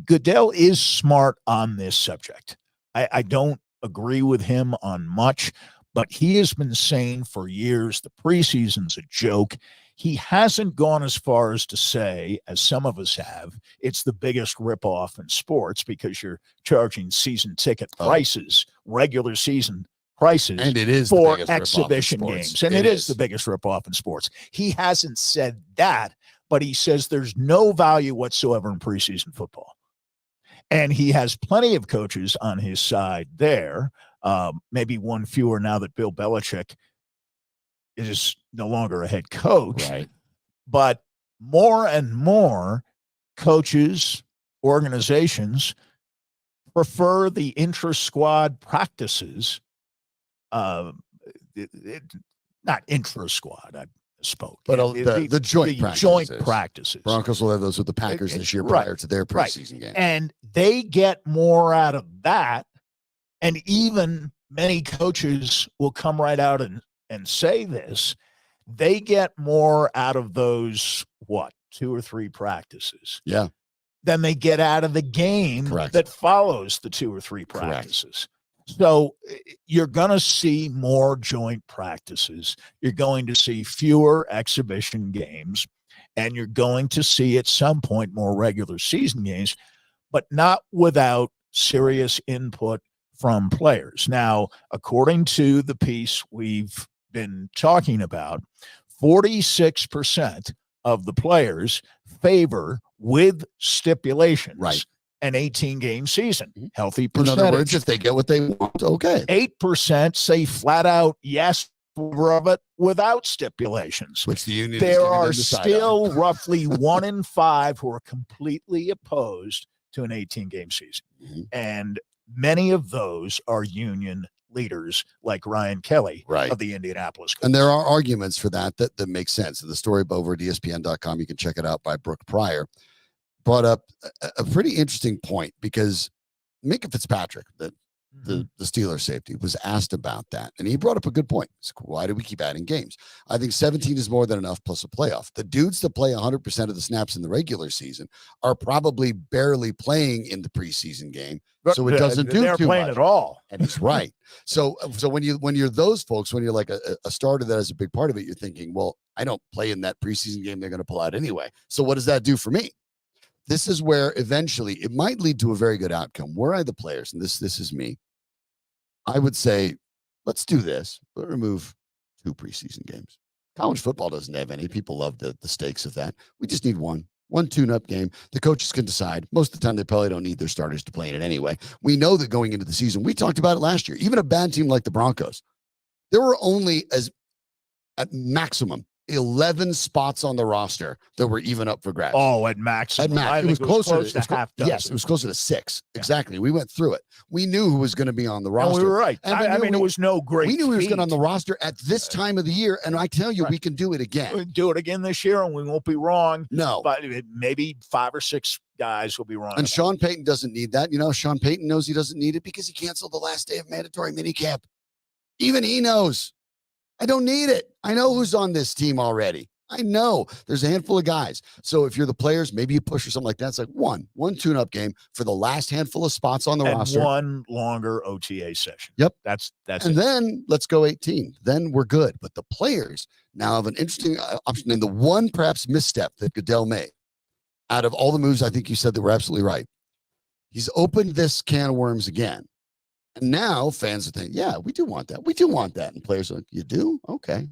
Goodell is smart on this subject. I don't agree with him on much, but he has been saying for years the preseason's a joke. He hasn't gone as far as to say, as some of us have, it's the biggest ripoff in sports because you're charging season ticket prices, regular season prices And it is for the biggest ripoff in exhibition sports. games. And it is the biggest ripoff in sports. He hasn't said that, but he says there's no value whatsoever in preseason football. And he has plenty of coaches on his side there. Maybe one fewer now that Bill Belichick is no longer a head coach. Right. But more and more coaches, organizations prefer the intra-squad practices. Not intra-squad, I spoke. But the joint practices. Joint practices. Broncos will have those with the Packers this year prior to their preseason game. And they get more out of that. And even many coaches will come right out and say this. They get more out of those, 2 or 3 practices. Yeah. Than they get out of the game that follows the 2 or 3 practices. So you're going to see more joint practices. You're going to see fewer exhibition games, and you're going to see at some point more regular season games, but not without serious input from players. Now, according to the piece we've been talking about, 46% of the players favor, with stipulations, an 18-game season. Healthy percentage. In other words, if they get what they want, okay. 8% say flat out yes of it without stipulations. Which the union there are still roughly 1 in 5 who are completely opposed to an 18-game season. Mm-hmm. And many of those are union leaders like Ryan Kelly of the Indianapolis Colts. And there are arguments for that make sense. The story over at ESPN.com, you can check it out, by Brooke Pryor, brought up a pretty interesting point, because Minka Fitzpatrick, the Steelers safety, was asked about that. And he brought up a good point. Why do we keep adding games? I think 17 is more than enough plus a playoff. The dudes that play 100% of the snaps in the regular season are probably barely playing in the preseason game. So it doesn't do they're too playing much. At all. And he's right. So when you're those folks, when you're like a starter that has a big part of it, you're thinking, well, I don't play in that preseason game they're going to pull out anyway. So what does that do for me? This is where eventually it might lead to a very good outcome. Were I the players, and this is me, I would say, let's do this, but remove 2 preseason games. College football doesn't have any. People love the stakes of that. We just need one tune-up game. The coaches can decide. Most of the time, they probably don't need their starters to play in it anyway. We know that going into the season, we talked about it last year, even a bad team like the Broncos, there were only at maximum 11 spots on the roster that were even up for grabs. Oh, at maximum. It was closer to half dozen. Yes, it was closer to 6. Yeah. Exactly. We went through it. We knew who was going to be on the roster. And we were right. And I mean, it was no great We knew feat. he was going to on the roster at this time of the year, and I tell you, we can do it again. We'll do it again this year, and we won't be wrong. No. But maybe 5 or 6 guys will be wrong. And Sean Payton doesn't need that. Sean Payton knows he doesn't need it because he canceled the last day of mandatory minicamp. Even he knows. I don't need it. I know who's on this team already. I know there's a handful of guys. So if you're the players, maybe you push or something like that. It's like one tune-up game for the last handful of spots on the roster. One longer OTA session. Yep. That's and then let's go 18. Then we're good. But the players now have an interesting option. And the one perhaps misstep that Goodell made out of all the moves, I think you said that were absolutely right. He's opened this can of worms again. And now fans are thinking, yeah, we do want that. We do want that. And players are like, you do? Okay.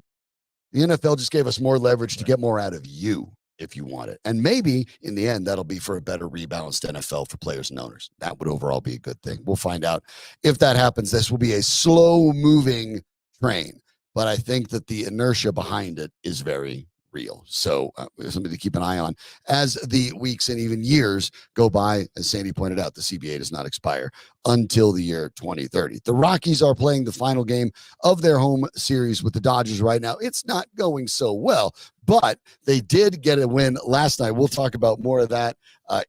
The NFL just gave us more leverage to get more out of you if you want it. And maybe in the end, that'll be for a better rebalanced NFL for players and owners. That would overall be a good thing. We'll find out if that happens. This will be a slow moving train, but I think that the inertia behind it is very real. So something to keep an eye on as the weeks and even years go by. As Sandy pointed out, the CBA does not expire until the year 2030. The Rockies are playing the final game of their home series with the Dodgers right now. It's not going so well, but they did get a win last night. We'll talk about more of that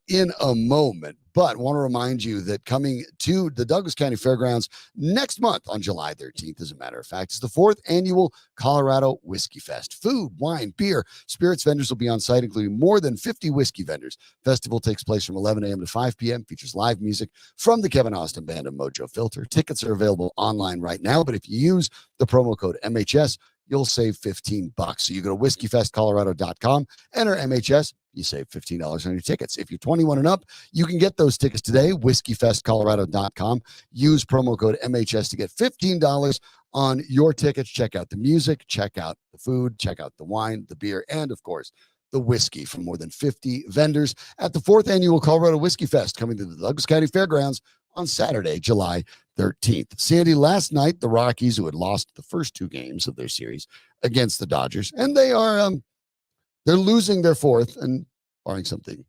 in a moment. But want to remind you that coming to the Douglas County Fairgrounds next month on July 13th, as a matter of fact, is the 4th annual Colorado Whiskey Fest. Food, wine, beer, spirits vendors will be on site, including more than 50 whiskey vendors. Festival takes place from 11 a.m. to 5 p.m., features live music from the Kevin Austin Band and Mojo Filter. Tickets are available online right now, but if you use the promo code MHS, you'll save $15. So you go to whiskeyfestcolorado.com, enter MHS, you save $15 on your tickets. If you're 21 and up, you can get those tickets today, whiskeyfestcolorado.com. Use promo code MHS to get $15 on your tickets. Check out the music, check out the food, check out the wine, the beer, and of course, the whiskey from more than 50 vendors at the 4th Annual Colorado Whiskey Fest coming to the Douglas County Fairgrounds on Saturday, July 13th. Sandy, last night, the Rockies, who had lost the first 2 games of their series against the Dodgers, and they are they're losing their 4th, and barring something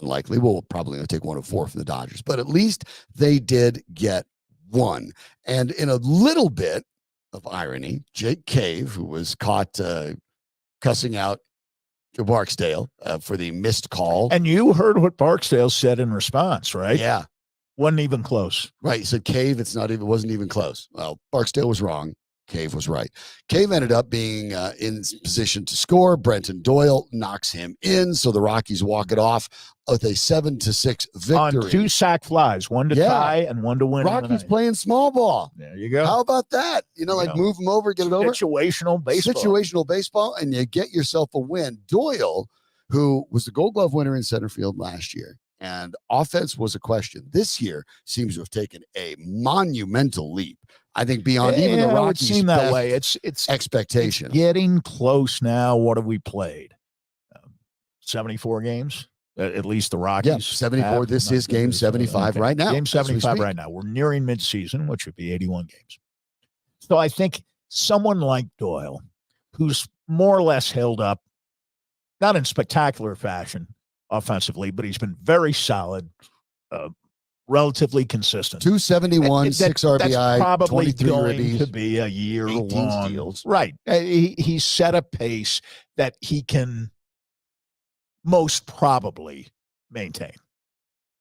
unlikely, we'll probably take 1 of 4 from the Dodgers, but at least they did get 1. And in a little bit of irony, Jake Cave, who was caught cussing out Joe Barksdale for the missed call. And you heard what Barksdale said in response, right? Yeah. Wasn't even close. Right. He said, Cave, wasn't even close. Well, Barksdale was wrong. Cave was right. Cave ended up being in position to score. Brenton Doyle knocks him in, so the Rockies walk it off with a 7-6 victory. On 2 sack flies, 1 to tie and 1 to win. Rockies playing small ball. There you go. How about that? Move them over, get it over. Situational baseball, and you get yourself a win. Doyle, who was the Gold Glove winner in center field last year, and offense was a question. This year seems to have taken a monumental leap. I think beyond even the Rockies' it seem that way. It's expectation. It's getting close now. What have we played? 74 games, at least the Rockies. Yeah, 74. This is game 75 right now. Game 75 right now. We're nearing midseason, which would be 81 games. So I think someone like Doyle, who's more or less held up, not in spectacular fashion offensively, but he's been very solid, relatively consistent. 271, 6 RBI, that's probably 23 going ribbies, to be a year-long steals. Right. He set a pace that he can most probably maintain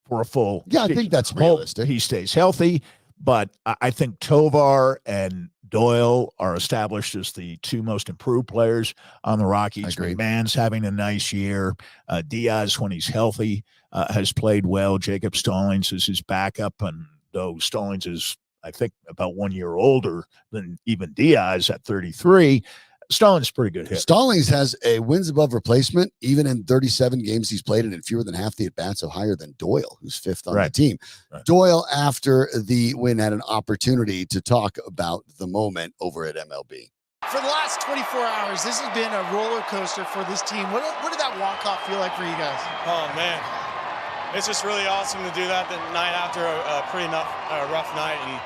for a full season. I think that's realistic. He stays healthy, but I think Tovar and Doyle are established as the 2 most improved players on the Rockies. McMahon's having a nice year. Diaz, when he's healthy, has played well. Jacob Stallings is his backup, and though Stallings is, I think, about 1 year older than even Diaz at 33, Stallings is a pretty good hit. Stallings has a wins above replacement, even in 37 games he's played, and in fewer than half the at-bats, so higher than Doyle, who's 5th on the team. Right. Doyle, after the win, had an opportunity to talk about the moment over at MLB. For the last 24 hours, this has been a roller coaster for this team. What did that walk-off feel like for you guys? Oh, man. It's just really awesome to do that the night after a pretty rough night. And,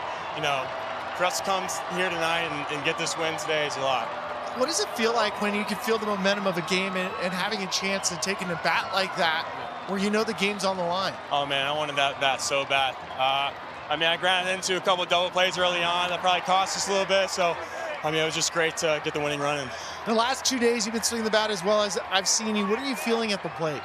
for us to come here tonight and get this win today is a lot. What does it feel like when you can feel the momentum of a game and having a chance of taking a bat like that where the game's on the line? Oh, man, I wanted that so bad. I grounded into a couple of double plays early on. That probably cost us a little bit. So, it was just great to get the winning run in. The last 2 days, you've been swinging the bat as well as I've seen you. What are you feeling at the plate?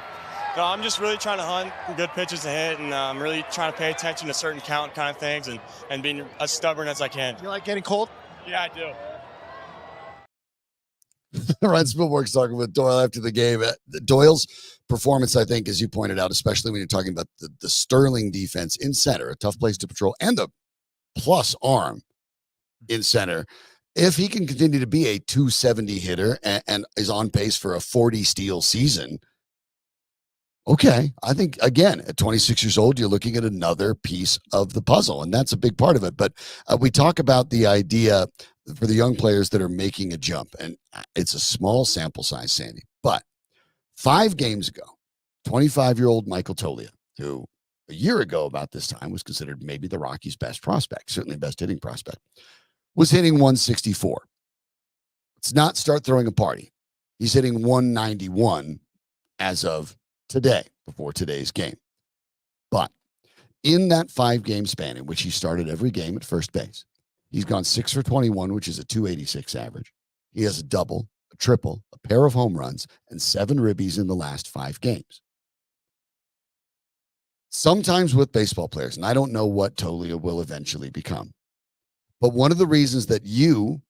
No, I'm just really trying to hunt good pitches to hit, and I'm really trying to pay attention to certain count kind of things and being as stubborn as I can. You like getting cold? Yeah, I do. Ryan Spielberg's talking with Doyle after the game. Doyle's performance, I think, as you pointed out, especially when you're talking about the sterling defense in center, a tough place to patrol, and the plus arm in center. If he can continue to be a 270 hitter and is on pace for a 40 steal season, okay, I think, again, at 26 years old, you're looking at another piece of the puzzle, and that's a big part of it. But we talk about the idea for the young players that are making a jump, and it's a small sample size, Sandy. But 5 games ago, 25-year-old Michael Toglia, who a year ago about this time was considered maybe the Rockies' best prospect, certainly best hitting prospect, was hitting 164. Let's not start throwing a party. He's hitting 191 as of today, before today's game. But in that 5-game span in which he started every game at first base, he's gone 6 for 21, which is a 286 average. He has a double, a triple, a pair of home runs, and 7 ribbies in the last 5 games. Sometimes with baseball players, and I don't know what Toglia will eventually become, but one of the reasons that you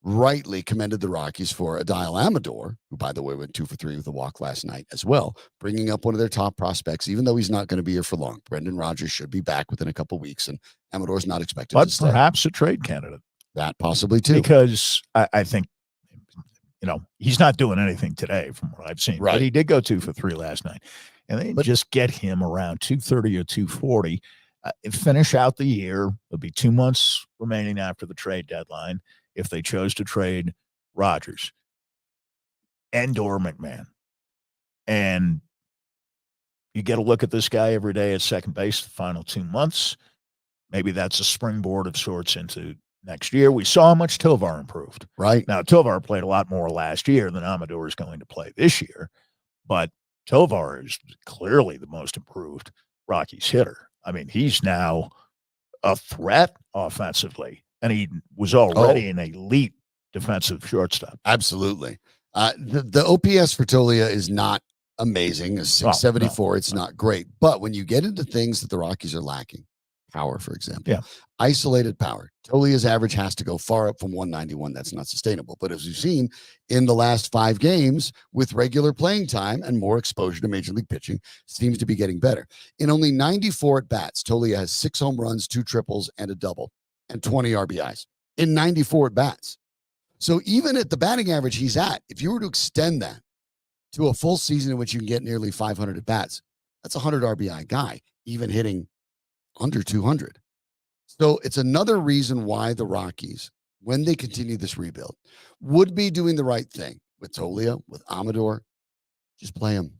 rightly commended the Rockies for Adile Amador, who, by the way, went 2 for 3 with a walk last night as well, bringing up one of their top prospects, even though he's not going to be here for long. Brendan Rodgers should be back within a couple weeks, and Amador's not expected to stay. Perhaps a trade candidate. That possibly too. Because I think, he's not doing anything today from what I've seen. Right. But he did go 2 for 3 last night. And they just get him around 230 or 240. Finish out the year. There'll be 2 months remaining after the trade deadline if they chose to trade Rodgers and/or McMahon. And you get a look at this guy every day at second base the final 2 months. Maybe that's a springboard of sorts into next year. We saw how much Tovar improved. Right. Now, Tovar played a lot more last year than Amador is going to play this year, but Tovar is clearly the most improved Rockies hitter. I mean, he's now a threat offensively, and he was already an elite defensive shortstop. Absolutely. The OPS for Tolia is not amazing. It's 674. It's not great. But when you get into things that the Rockies are lacking, power, for example, isolated power, Tolia's average has to go far up from 191. That's not sustainable. But as we've seen in the last 5 games with regular playing time and more exposure to major league pitching, seems to be getting better. In only 94 at bats, Tolia has 6 home runs, 2 triples, and a double, and 20 RBIs in 94 at bats. So even at the batting average he's at, if you were to extend that to a full season in which you can get nearly 500 at bats, that's a 100 RBI guy, even hitting under 200. So it's another reason why the Rockies, when they continue this rebuild, would be doing the right thing with Tolia, with Amador. Just play him.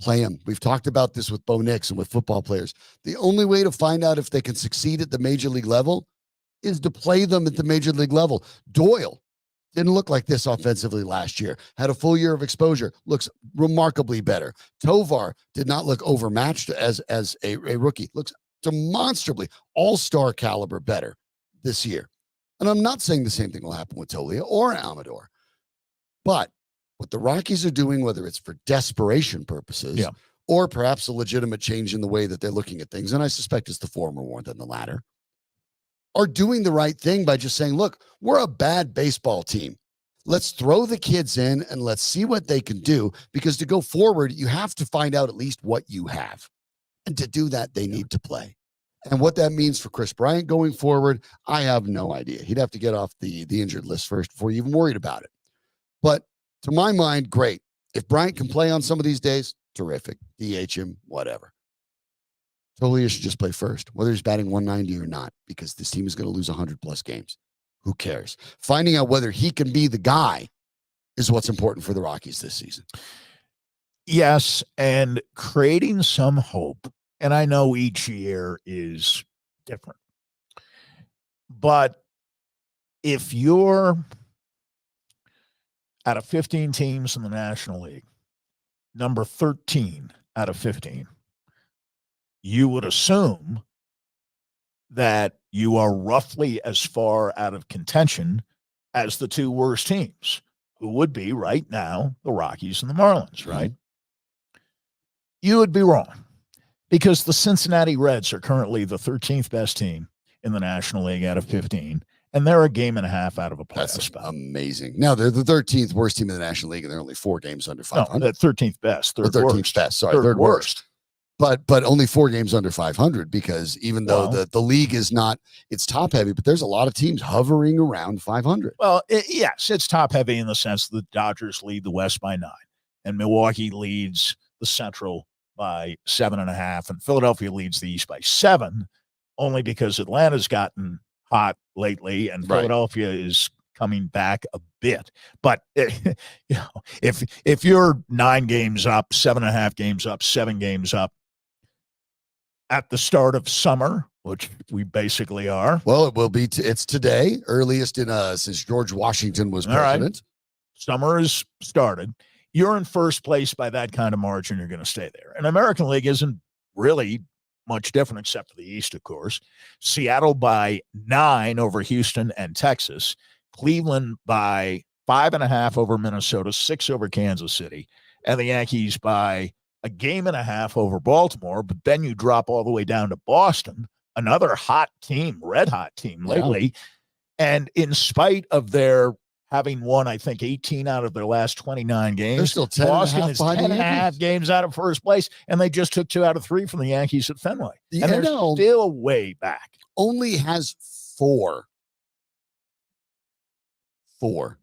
Play him. We've talked about this with Bo Nix and with football players. The only way to find out if they can succeed at the major league level is to play them at the major league level. Doyle didn't look like this offensively last year. Had a full year of exposure. Looks remarkably better. Tovar did not look overmatched as a rookie. Looks demonstrably all-star caliber better this year. And I'm not saying the same thing will happen with Tolia or Amador. But what the Rockies are doing, whether it's for desperation purposes or perhaps a legitimate change in the way that they're looking at things, and I suspect it's the former more than the latter, are doing the right thing by just saying, look, we're a bad baseball team. Let's throw the kids in and let's see what they can do, because to go forward, you have to find out at least what you have. And to do that, they need to play. And what that means for Chris Bryant going forward, I have no idea. He'd have to get off the injured list first before you're even worried about it. But to my mind, great. If Bryant can play on some of these days, terrific. DH him, whatever. Tolia should just play first, whether he's batting 190 or not, because this team is going to lose 100-plus games. Who cares? Finding out whether he can be the guy is what's important for the Rockies this season. Yes, and creating some hope. And I know each year is different. But if you're out of 15 teams in the National League, number 13 out of 15, you would assume that you are roughly as far out of contention as the 2 worst teams, who would be right now the Rockies and the Marlins, right? You would be wrong, because the Cincinnati Reds are currently the 13th best team in the National League out of 15, and they're a game and a half out of a playoff spot. Amazing. Now, they're the 13th worst team in the National League, and they're only 4 games under 500. No, the 13th best. The 13th best. Sorry, third worst. But only 4 games under 500, because even though the league is not, it's top heavy, but there's a lot of teams hovering around 500. Well, yes, it's top heavy in the sense the Dodgers lead the West by 9, and Milwaukee leads the Central by 7.5, and Philadelphia leads the East by 7, only because Atlanta's gotten hot lately, and Philadelphia is coming back a bit. But if you're 9 games up, 7.5 games up, 7 games up at the start of summer, which we basically are. Well, it will be. It's today, earliest in since George Washington was president. Right. Summer has started. You're in first place by that kind of margin. You're going to stay there. And American League isn't really much different, except for the East, of course. Seattle by 9 over Houston and Texas. Cleveland by 5.5 over Minnesota, 6 over Kansas City. And the Yankees by a game and a half over Baltimore. But then you drop all the way down to Boston, another hot team, red hot team lately. And in spite of their having won, I think, 18 out of their last 29 games, they're still 10 Boston is 10.5 games out of first place, and they just took 2 out of 3 from the Yankees at Fenway. The and they're NL still way back. Only has 4 4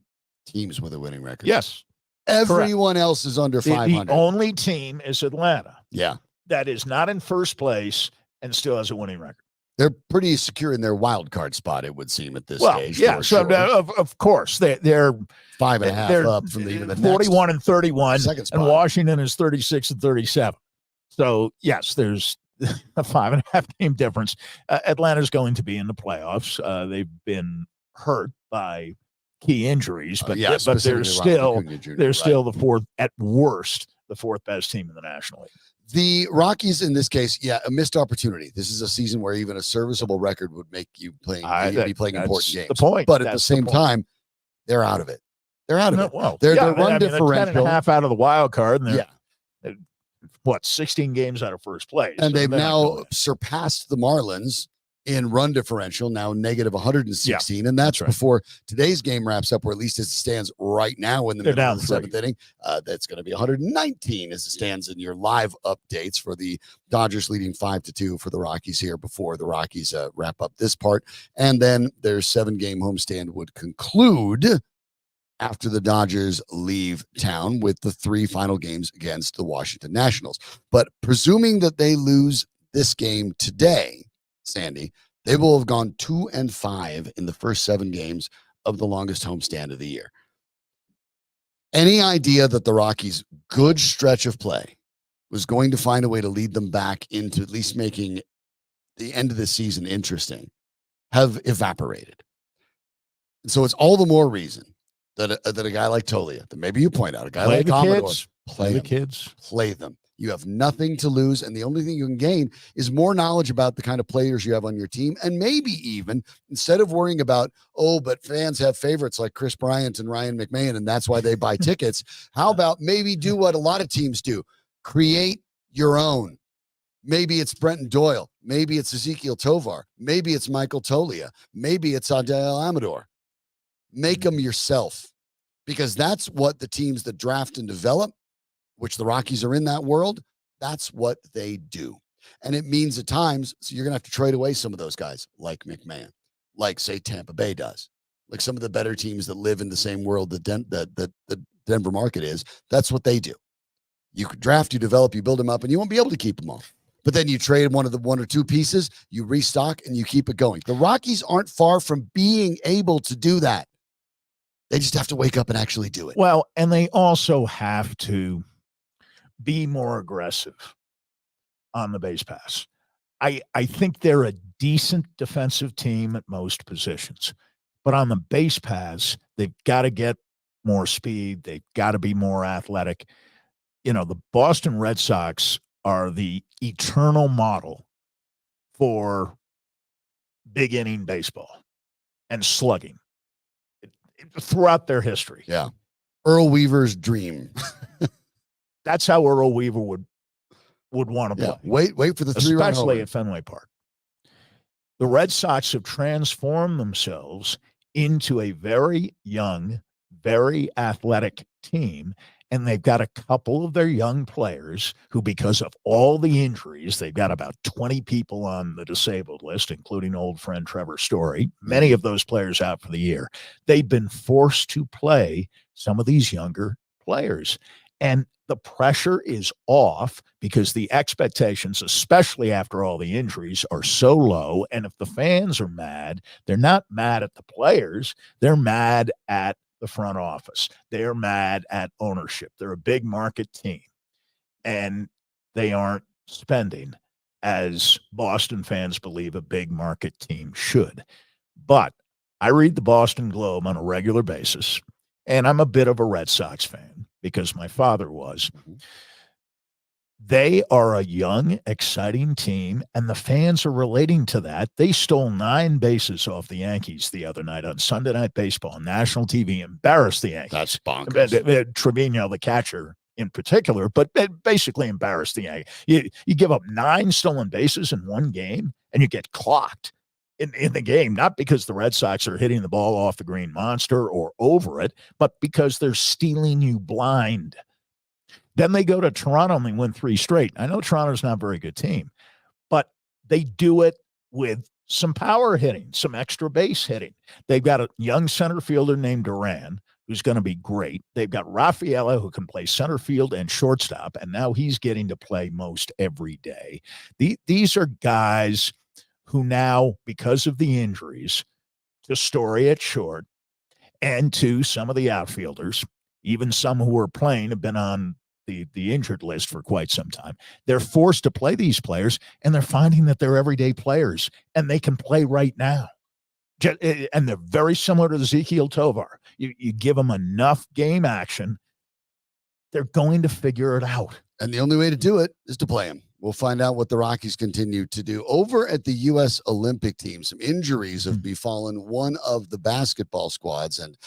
teams with a winning record. Yes. Everyone else is under 500. The only team is Atlanta. Yeah. That is not in first place and still has a winning record. They're pretty secure in their wild card spot, it would seem, at this stage. Yeah, so of course they're 5.5 up from even the 41 next and 31, second spot. and Washington is 36 and 37. So yes, there's a 5.5 game difference. Atlanta's going to be in the playoffs. They've been hurt by key injuries, but they're still the fourth, at worst, the fourth best team in the National League. The Rockies, in this case, a missed opportunity. This is a season where even a serviceable record would make you be playing important games. The point. But at the same time, they're out of it. They're out of it. Well, their run differential. They're 10.5 out of the wild card, and they're 16 games out of first place. And they've now surpassed the Marlins in run differential, now negative 116. And that's before today's game wraps up, or at least as it stands right now in the middle of the 7th inning. That's going to be 119 as it stands in your live updates for the Dodgers leading 5-2 for the Rockies here before the Rockies wrap up this part. And then their 7-game homestand would conclude after the Dodgers leave town with the 3 final games against the Washington Nationals. But presuming that they lose this game today, Sandy, they will have gone 2-5 in the first 7 games of the longest homestand of the year. Any idea that the Rockies' good stretch of play was going to find a way to lead them back into at least making the end of the season interesting have evaporated. And so it's all the more reason that a guy like Tolia, that maybe you point out, a guy like Commodore, play them. You have nothing to lose, and the only thing you can gain is more knowledge about the kind of players you have on your team, and maybe even, instead of worrying about, but fans have favorites like Chris Bryant and Ryan McMahon, and that's why they buy tickets, how about maybe do what a lot of teams do? Create your own. Maybe it's Brenton Doyle. Maybe it's Ezekiel Tovar. Maybe it's Michael Tolia. Maybe it's Adel Amador. Make them yourself, because that's what the teams that draft and develop, which the Rockies are in that world, that's what they do. And it means at times, so you're going to have to trade away some of those guys like McMahon, like, say, Tampa Bay does, like some of the better teams that live in the same world that the Denver market is. That's what they do. You draft, you develop, you build them up, and you won't be able to keep them all. But then you trade one or two pieces, you restock, and you keep it going. The Rockies aren't far from being able to do that. They just have to wake up and actually do it. Well, and they also have to be more aggressive on the base pass. I think they're a decent defensive team at most positions, but on the base pass, they've got to get more speed. They've got to be more athletic. The Boston Red Sox are the eternal model for big inning baseball and slugging throughout their history. Yeah. Earl Weaver's dream. That's how Earl Weaver would want to play. Wait for the 3-run especially at Fenway Park. The Red Sox have transformed themselves into a very young, very athletic team, and they've got a couple of their young players who, because of all the injuries, they've got about 20 people on the disabled list, including old friend Trevor Story. Many of those players out for the year. They've been forced to play some of these younger players. And the pressure is off because the expectations, especially after all the injuries, are so low. And if the fans are mad, they're not mad at the players. They're mad at the front office. They're mad at ownership. They're a big market team, and they aren't spending as Boston fans believe a big market team should. But I read the Boston Globe on a regular basis, and I'm a bit of a Red Sox fan because my father was. They are a young, exciting team, and the fans are relating to that. They stole 9 bases off the Yankees the other night on Sunday Night Baseball on national TV, embarrassed the Yankees. That's bonkers. Trevino, the catcher in particular, but basically embarrassed the Yankees. You give up 9 stolen bases in one game, and you get clocked in the game, not because the Red Sox are hitting the ball off the green monster or over it, but because they're stealing you blind. Then they go to Toronto and they win 3 straight. I know Toronto's not a very good team, but they do it with some power hitting, some extra base hitting. They've got a young center fielder named Duran, who's going to be great. They've got Rafaela, who can play center field and shortstop, and now he's getting to play most every day. These are guys who now, because of the injuries, to Story at short, and to some of the outfielders, even some who are playing have been on the injured list for quite some time. They're forced to play these players, and they're finding that they're everyday players, and they can play right now. And they're very similar to Ezekiel Tovar. You give them enough game action, they're going to figure it out. And the only way to do it is to play them. We'll find out what the Rockies continue to do. Over at the U.S. Olympic team, some injuries have befallen one of the basketball squads, and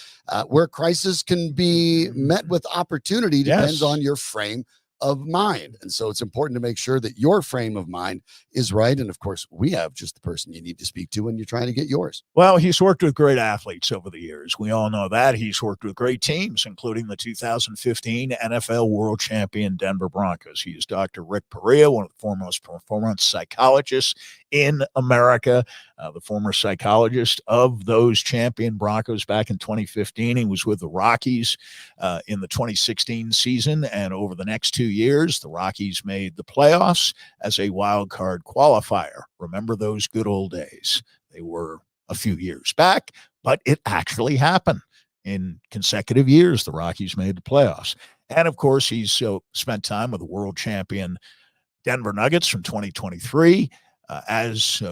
where crisis can be met with opportunity depends on your frame of mind. And so it's important to make sure that your frame of mind is right. And of course, we have just the person you need to speak to when you're trying to get yours. Well, he's worked with great athletes over the years. We all know that. He's worked with great teams, including the 2015 NFL World Champion Denver Broncos. He is Dr. Rick Perea, one of the foremost performance psychologists in America, the former psychologist of those champion Broncos back in 2015. He was with the Rockies in the 2016 season, and over the next 2 years, the Rockies made the playoffs as a wild card qualifier. Remember those good old days? They were a few years back, but it actually happened. In consecutive years, the Rockies made the playoffs. And of course, he's spent time with the world champion Denver Nuggets from 2023, as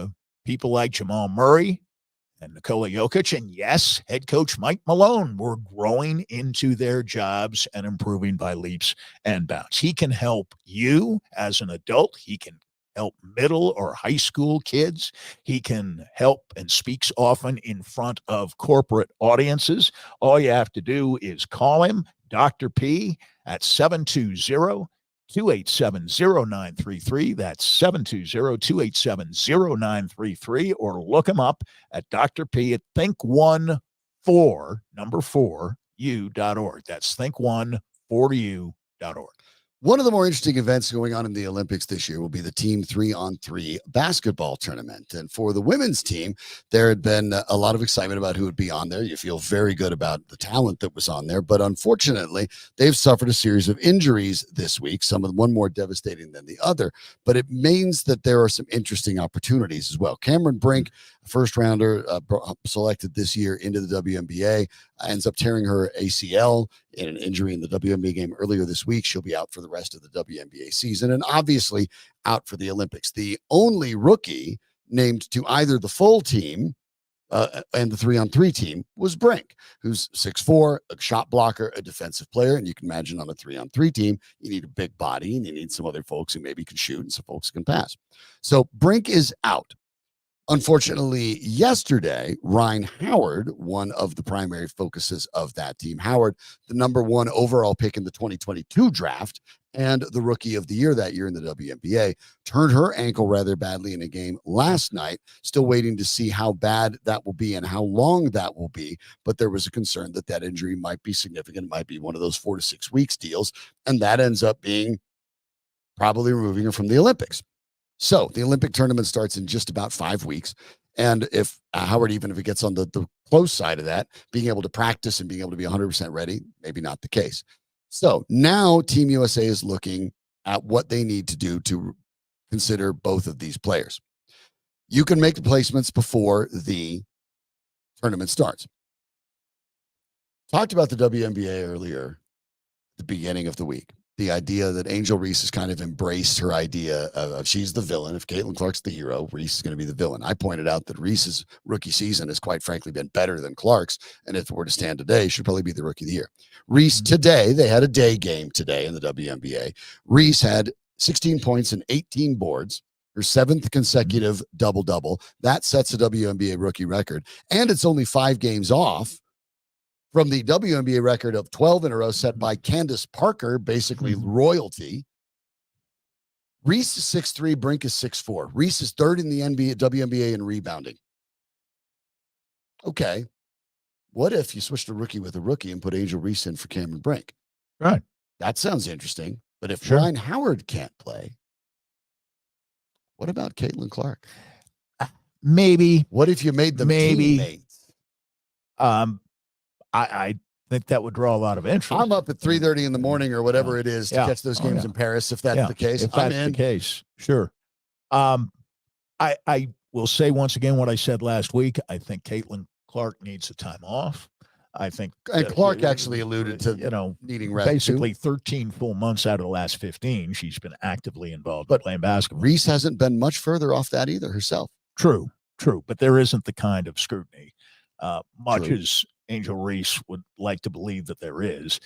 people like Jamal Murray and Nikola Jokic, and yes, head coach Mike Malone were growing into their jobs and improving by leaps and bounds. He can help you as an adult. He can help middle or high school kids. He can help and speaks often in front of corporate audiences. All you have to do is call him, Dr. P, at 720-287-0933. That's 720-287-0933, or look him up at Dr. P at think14u.org. That's think14u.org. One of the more interesting events going on in the Olympics this year will be the Team 3-on-3 basketball tournament. And for the women's team, there had been a lot of excitement about who would be on there. You feel very good about the talent that was on there. But unfortunately, they've suffered a series of injuries this week, some of them one more devastating than the other. But it means that there are some interesting opportunities as well. Cameron Brink, first rounder selected this year into the WNBA, ends up tearing her ACL in an injury in the WNBA game earlier this week. She'll be out for the rest of the WNBA season and obviously out for the Olympics. The only rookie named to either the full team and the 3-on-3 team was Brink, who's 6'4", a shot blocker, a defensive player. And you can imagine on a 3-on-3 team, you need a big body and you need some other folks who maybe can shoot and some folks who can pass. So Brink is out. Unfortunately, yesterday, Rhyne Howard, one of the primary focuses of that team, Howard, the number 1 overall pick in the 2022 draft and the rookie of the year that year in the WNBA, turned her ankle rather badly in a game last night. Still waiting to see how bad that will be and how long that will be. But there was a concern that that injury might be significant, might be one of those 4 to 6 weeks deals. And that ends up being probably removing her from the Olympics. So the Olympic tournament starts in just about 5 weeks. And if Howard, even if it gets on the close side of that, being able to practice and being able to be 100% ready, maybe not the case. So now Team USA is looking at what they need to do to consider both of these players. You can make the placements before the tournament starts. Talked about the WNBA earlier, the beginning of the week. The idea that Angel Reese has kind of embraced her idea of she's the villain. If Caitlin Clark's the hero, Reese is going to be the villain. I pointed out that Reese's rookie season has quite frankly been better than Clark's. And if it were to stand today, should probably be the rookie of the year. Reese today, they had a day game today in the WNBA. Reese had 16 points and 18 boards, her 7th consecutive double-double. That sets a WNBA rookie record. And it's only 5 games off from the WNBA record of 12 in a row set by Candace Parker, basically royalty. Reese is 6'3", Brink is 6'4". Reese is 3rd in the WNBA in rebounding. Okay. What if you switched a rookie with a rookie and put Angel Reese in for Cameron Brink? Right. That sounds interesting. But if Rhyne Howard can't play, what about Caitlin Clark? maybe. What if you made them teammates? I think that would draw a lot of interest. I'm up at 3:30 in the morning or whatever it is to catch those games in Paris. If that's the case, if that's the case, sure. I will say once again what I said last week. I think Caitlin Clark needs a time off. I think and Clark actually alluded to needing rest. Basically, 13 full months out of the last 15, she's been actively involved in playing basketball. Rhyne hasn't been much further off that either herself. True, but there isn't the kind of scrutiny, much as Angel Reese would like to believe that there is.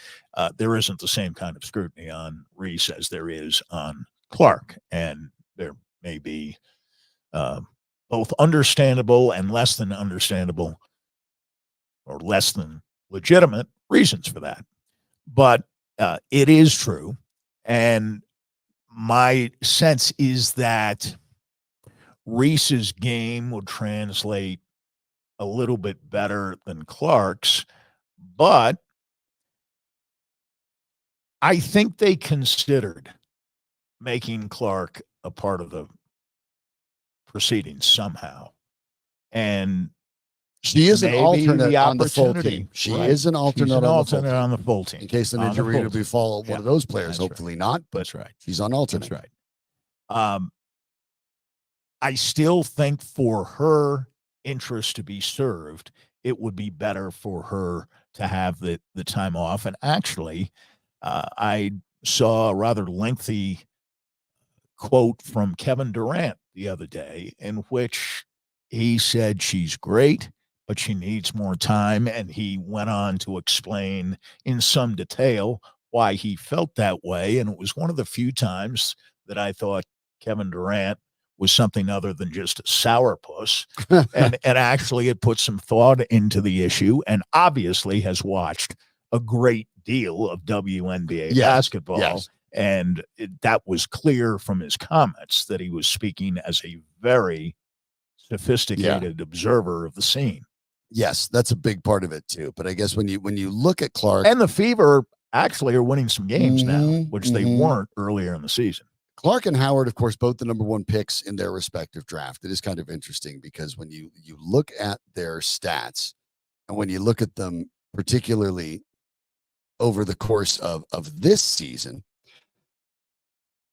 There isn't the same kind of scrutiny on Reese as there is on Clark, and there may be both understandable and less than understandable or less than legitimate reasons for that. But it is true. And my sense is that Reese's game would translate a little bit better than Clark's, but I think they considered making Clark a part of the proceedings somehow. And she is an alternate on the full team. She right. is an alternate, on the full team. In case an injury would befall one of those players, hopefully not. But that's right. She's on alternate. That's right. I still think for her interest to be served, it would be better for her to have the time off. And actually, I saw a rather lengthy quote from Kevin Durant the other day in which he said she's great, but she needs more time. And he went on to explain in some detail why he felt that way. And it was one of the few times that I thought Kevin Durant was something other than just a sourpuss. and actually it put some thought into the issue and obviously has watched a great deal of WNBA basketball. Yes. And that was clear from his comments that he was speaking as a very sophisticated observer of the scene. Yes, that's a big part of it too. But I guess when you look at Clark and the Fever actually are winning some games now, which they weren't earlier in the season. Clark and Howard, of course, both the number one picks in their respective draft. It is kind of interesting because when you look at their stats and when you look at them, particularly over the course of this season,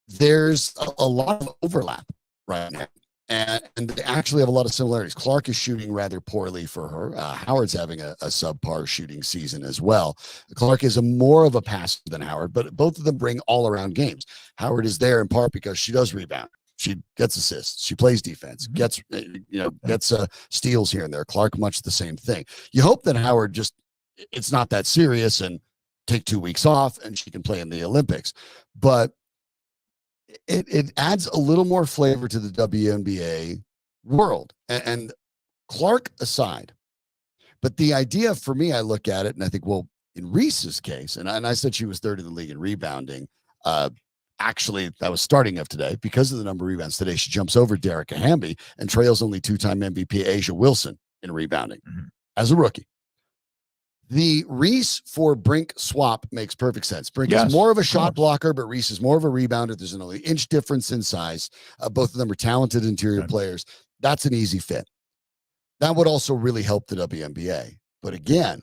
there's a lot of overlap right now. And they actually have a lot of similarities. Clark is shooting rather poorly for her. Howard's having a subpar shooting season as well. Clark is more of a passer than Howard, but both of them bring all-around games. Howard is there in part because she does rebound. She gets assists. She plays defense, gets steals here and there. Clark, much the same thing. You hope that Howard it's not that serious and take 2 weeks off and she can play in the Olympics. But it adds a little more flavor to the WNBA world. And Clark aside, but the idea for me, I look at it and I think, well, in Reese's case, and I said she was third in the league in rebounding. Actually, that was starting of today because of the number of rebounds today. She jumps over Derek Hamby and trails only two-time MVP Asia Wilson in rebounding as a rookie. The Reese for Brink swap makes perfect sense. Brink is more of a shot blocker, but Reese is more of a rebounder. There's an only inch difference in size. Both of them are talented interior players. That's an easy fit. That would also really help the WNBA. But again,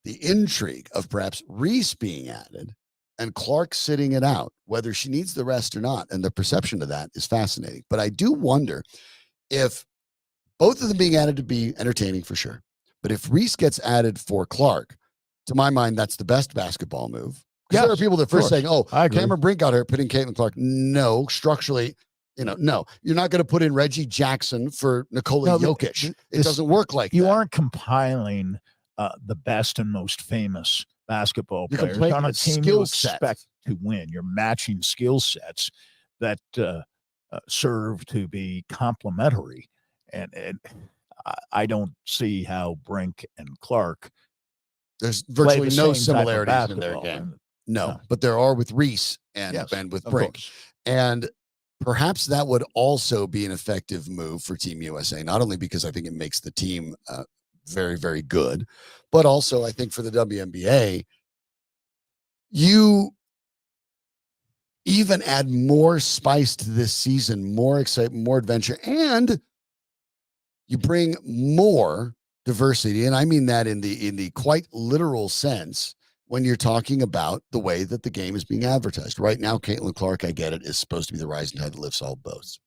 the intrigue of perhaps Reese being added and Clark sitting it out, whether she needs the rest or not, and the perception of that is fascinating. But I do wonder if both of them being added to be entertaining for sure. But if Reese gets added for Clark, to my mind, that's the best basketball move. Because there are people that first saying, oh, Cameron Brink got hurt, putting Caitlin Clark. No, structurally, no. You're not going to put in Reggie Jackson for Nikola Jokic. It doesn't work like that. You aren't compiling the best and most famous basketball players on a team you expect to win. You're matching skill sets that serve to be complementary. And I don't see how Brink and Clark. There's virtually no similarities in their game. No, but there are with Reese and with Brink. And perhaps that would also be an effective move for Team USA, not only because I think it makes the team very, very good, but also I think for the WNBA, you even add more spice to this season, more excitement, more adventure, and You bring more diversity, and I mean that in the quite literal sense when you're talking about the way that the game is being advertised. Right now, Caitlin Clark, I get it, is supposed to be the rising tide that lifts all boats.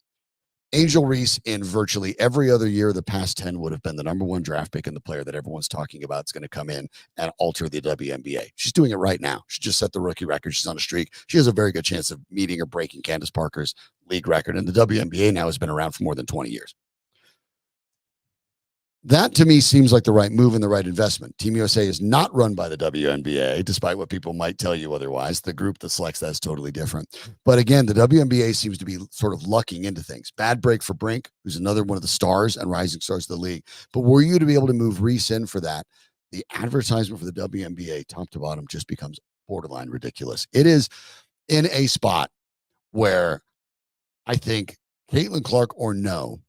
Angel Reese, in virtually every other year, the past 10 would have been the number one draft pick and the player that everyone's talking about is going to come in and alter the WNBA. She's doing it right now. She just set the rookie record. She's on a streak. She has a very good chance of meeting or breaking Candace Parker's league record. And the WNBA now has been around for more than 20 years. That, to me, seems like the right move and the right investment. Team USA is not run by the WNBA, despite what people might tell you otherwise. The group that selects that is totally different. But again, the WNBA seems to be sort of lucking into things. Bad break for Brink, who's another one of the stars and rising stars of the league. But were you to be able to move Reese in for that, the advertisement for the WNBA, top to bottom, just becomes borderline ridiculous. It is in a spot where I think Caitlin Clark or no,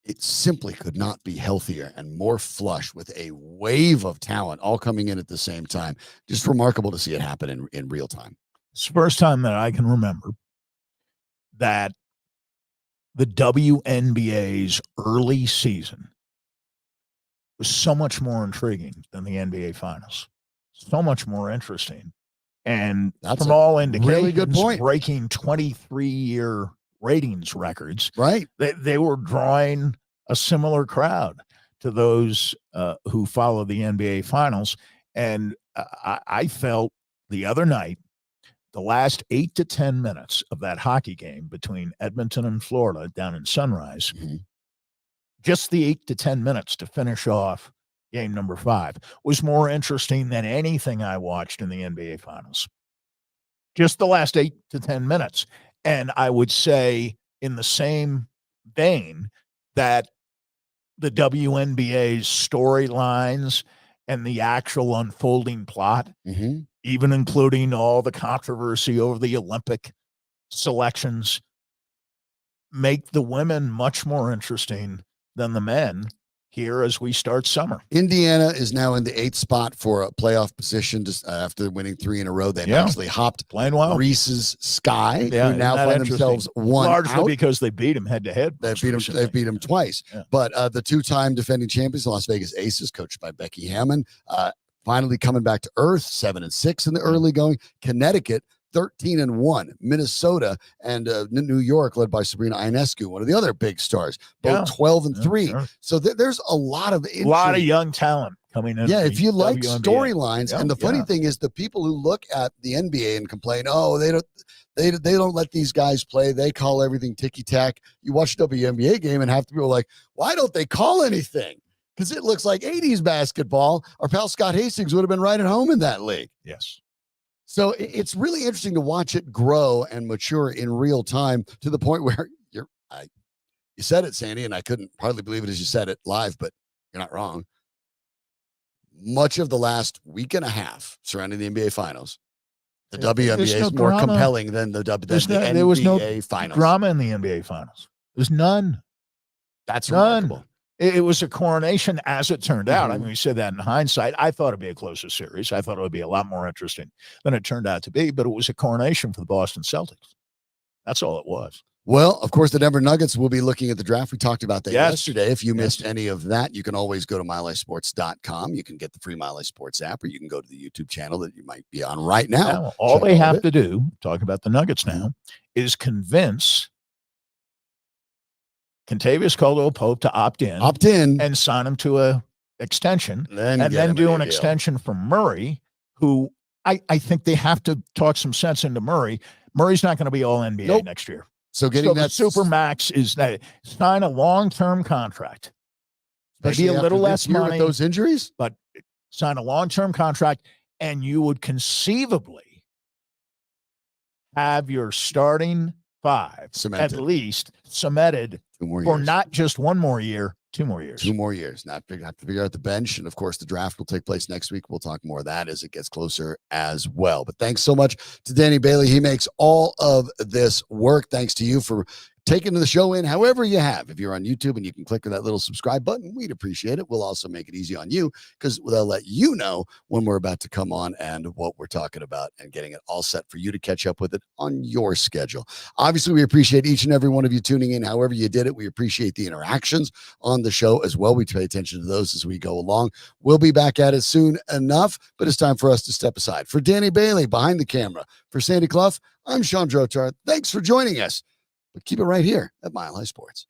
it simply could not be healthier and more flush with a wave of talent all coming in at the same time. Just remarkable to see it happen in real time. It's the first time that I can remember that the WNBA's early season was so much more intriguing than the NBA Finals. So much more interesting. And That's from all indications, really good point. Breaking 23-year ratings records. Right. They were drawing a similar crowd to those who follow the NBA Finals. And I felt the other night, the last 8 to 10 minutes of that hockey game between Edmonton and Florida down in Sunrise, just the 8 to 10 minutes to finish off game number 5 was more interesting than anything I watched in the NBA Finals. Just the last 8 to 10 minutes. And I would say in the same vein that the WNBA's storylines and the actual unfolding plot, even including all the controversy over the Olympic selections, make the women much more interesting than the men here as we start summer. Indiana is now in the 8th spot for a playoff position just after winning 3 in a row. They've actually hopped playing well. Reese's Sky, who now find themselves one largely out. because they beat him head to head. They've beat him twice. Yeah. But the 2-time defending champions, the Las Vegas Aces, coached by Becky Hammon, finally coming back to earth, 7-6 in the early going. Connecticut, 13-1. Minnesota and New York, led by Sabrina Ionescu, one of the other big stars, both 12-3. Sure. So there's a lot of young talent coming in. Yeah, if you like storylines, and the funny thing is, the people who look at the NBA and complain, oh, they don't let these guys play. They call everything ticky tack. You watch a WNBA game, and half the people are like, why don't they call anything? Because it looks like 80s basketball. Our pal Scott Hastings would have been right at home in that league. Yes. So it's really interesting to watch it grow and mature in real time to the point where you said it, Sandy, and I couldn't hardly believe it as you said it live, but you're not wrong. Much of the last week and a half surrounding the NBA Finals, the WNBA is more compelling than the NBA there was no Finals. Drama in the NBA Finals. There's none. That's remarkable. It was a coronation, as it turned out. I mean, we said that in hindsight. I thought it'd be a closer series. I thought it would be a lot more interesting than it turned out to be, but it was a coronation for the Boston Celtics. That's all it was. Well, of course, the Denver Nuggets will be looking at the draft. We talked about that yesterday. If you missed any of that, you can always go to milehighsports.com. You can get the free Mile High Sports app, or you can go to the YouTube channel that you might be on right now. All they have to do, talking about the Nuggets now, is convince Kentavious Caldwell-Pope to opt in, and sign him to a extension, and then do an extension for Murray, who I think they have to talk some sense into Murray. Murray's not going to be all NBA next year. So getting that super max is that sign a long-term contract, maybe a little less money with those injuries, but sign a long-term contract, and you would conceivably have your starting 5 cemented. At least cemented for not just 1 more year, 2 more years. 2 more years. Not have to figure out the bench. And of course, the draft will take place next week. We'll talk more of that as it gets closer as well. But thanks so much to Danny Bailey. He makes all of this work. Thanks to you for taking the show in however you have. If you're on YouTube and you can click on that little subscribe button, we'd appreciate it. We'll also make it easy on you because they'll let you know when we're about to come on and what we're talking about and getting it all set for you to catch up with it on your schedule. Obviously, we appreciate each and every one of you tuning in, however you did it. We appreciate the interactions on the show as well. We pay attention to those as we go along. We'll be back at it soon enough, but it's time for us to step aside. For Danny Bailey behind the camera, for Sandy Clough, I'm Shawn Drotar. Thanks for joining us. But keep it right here at Mile High Sports.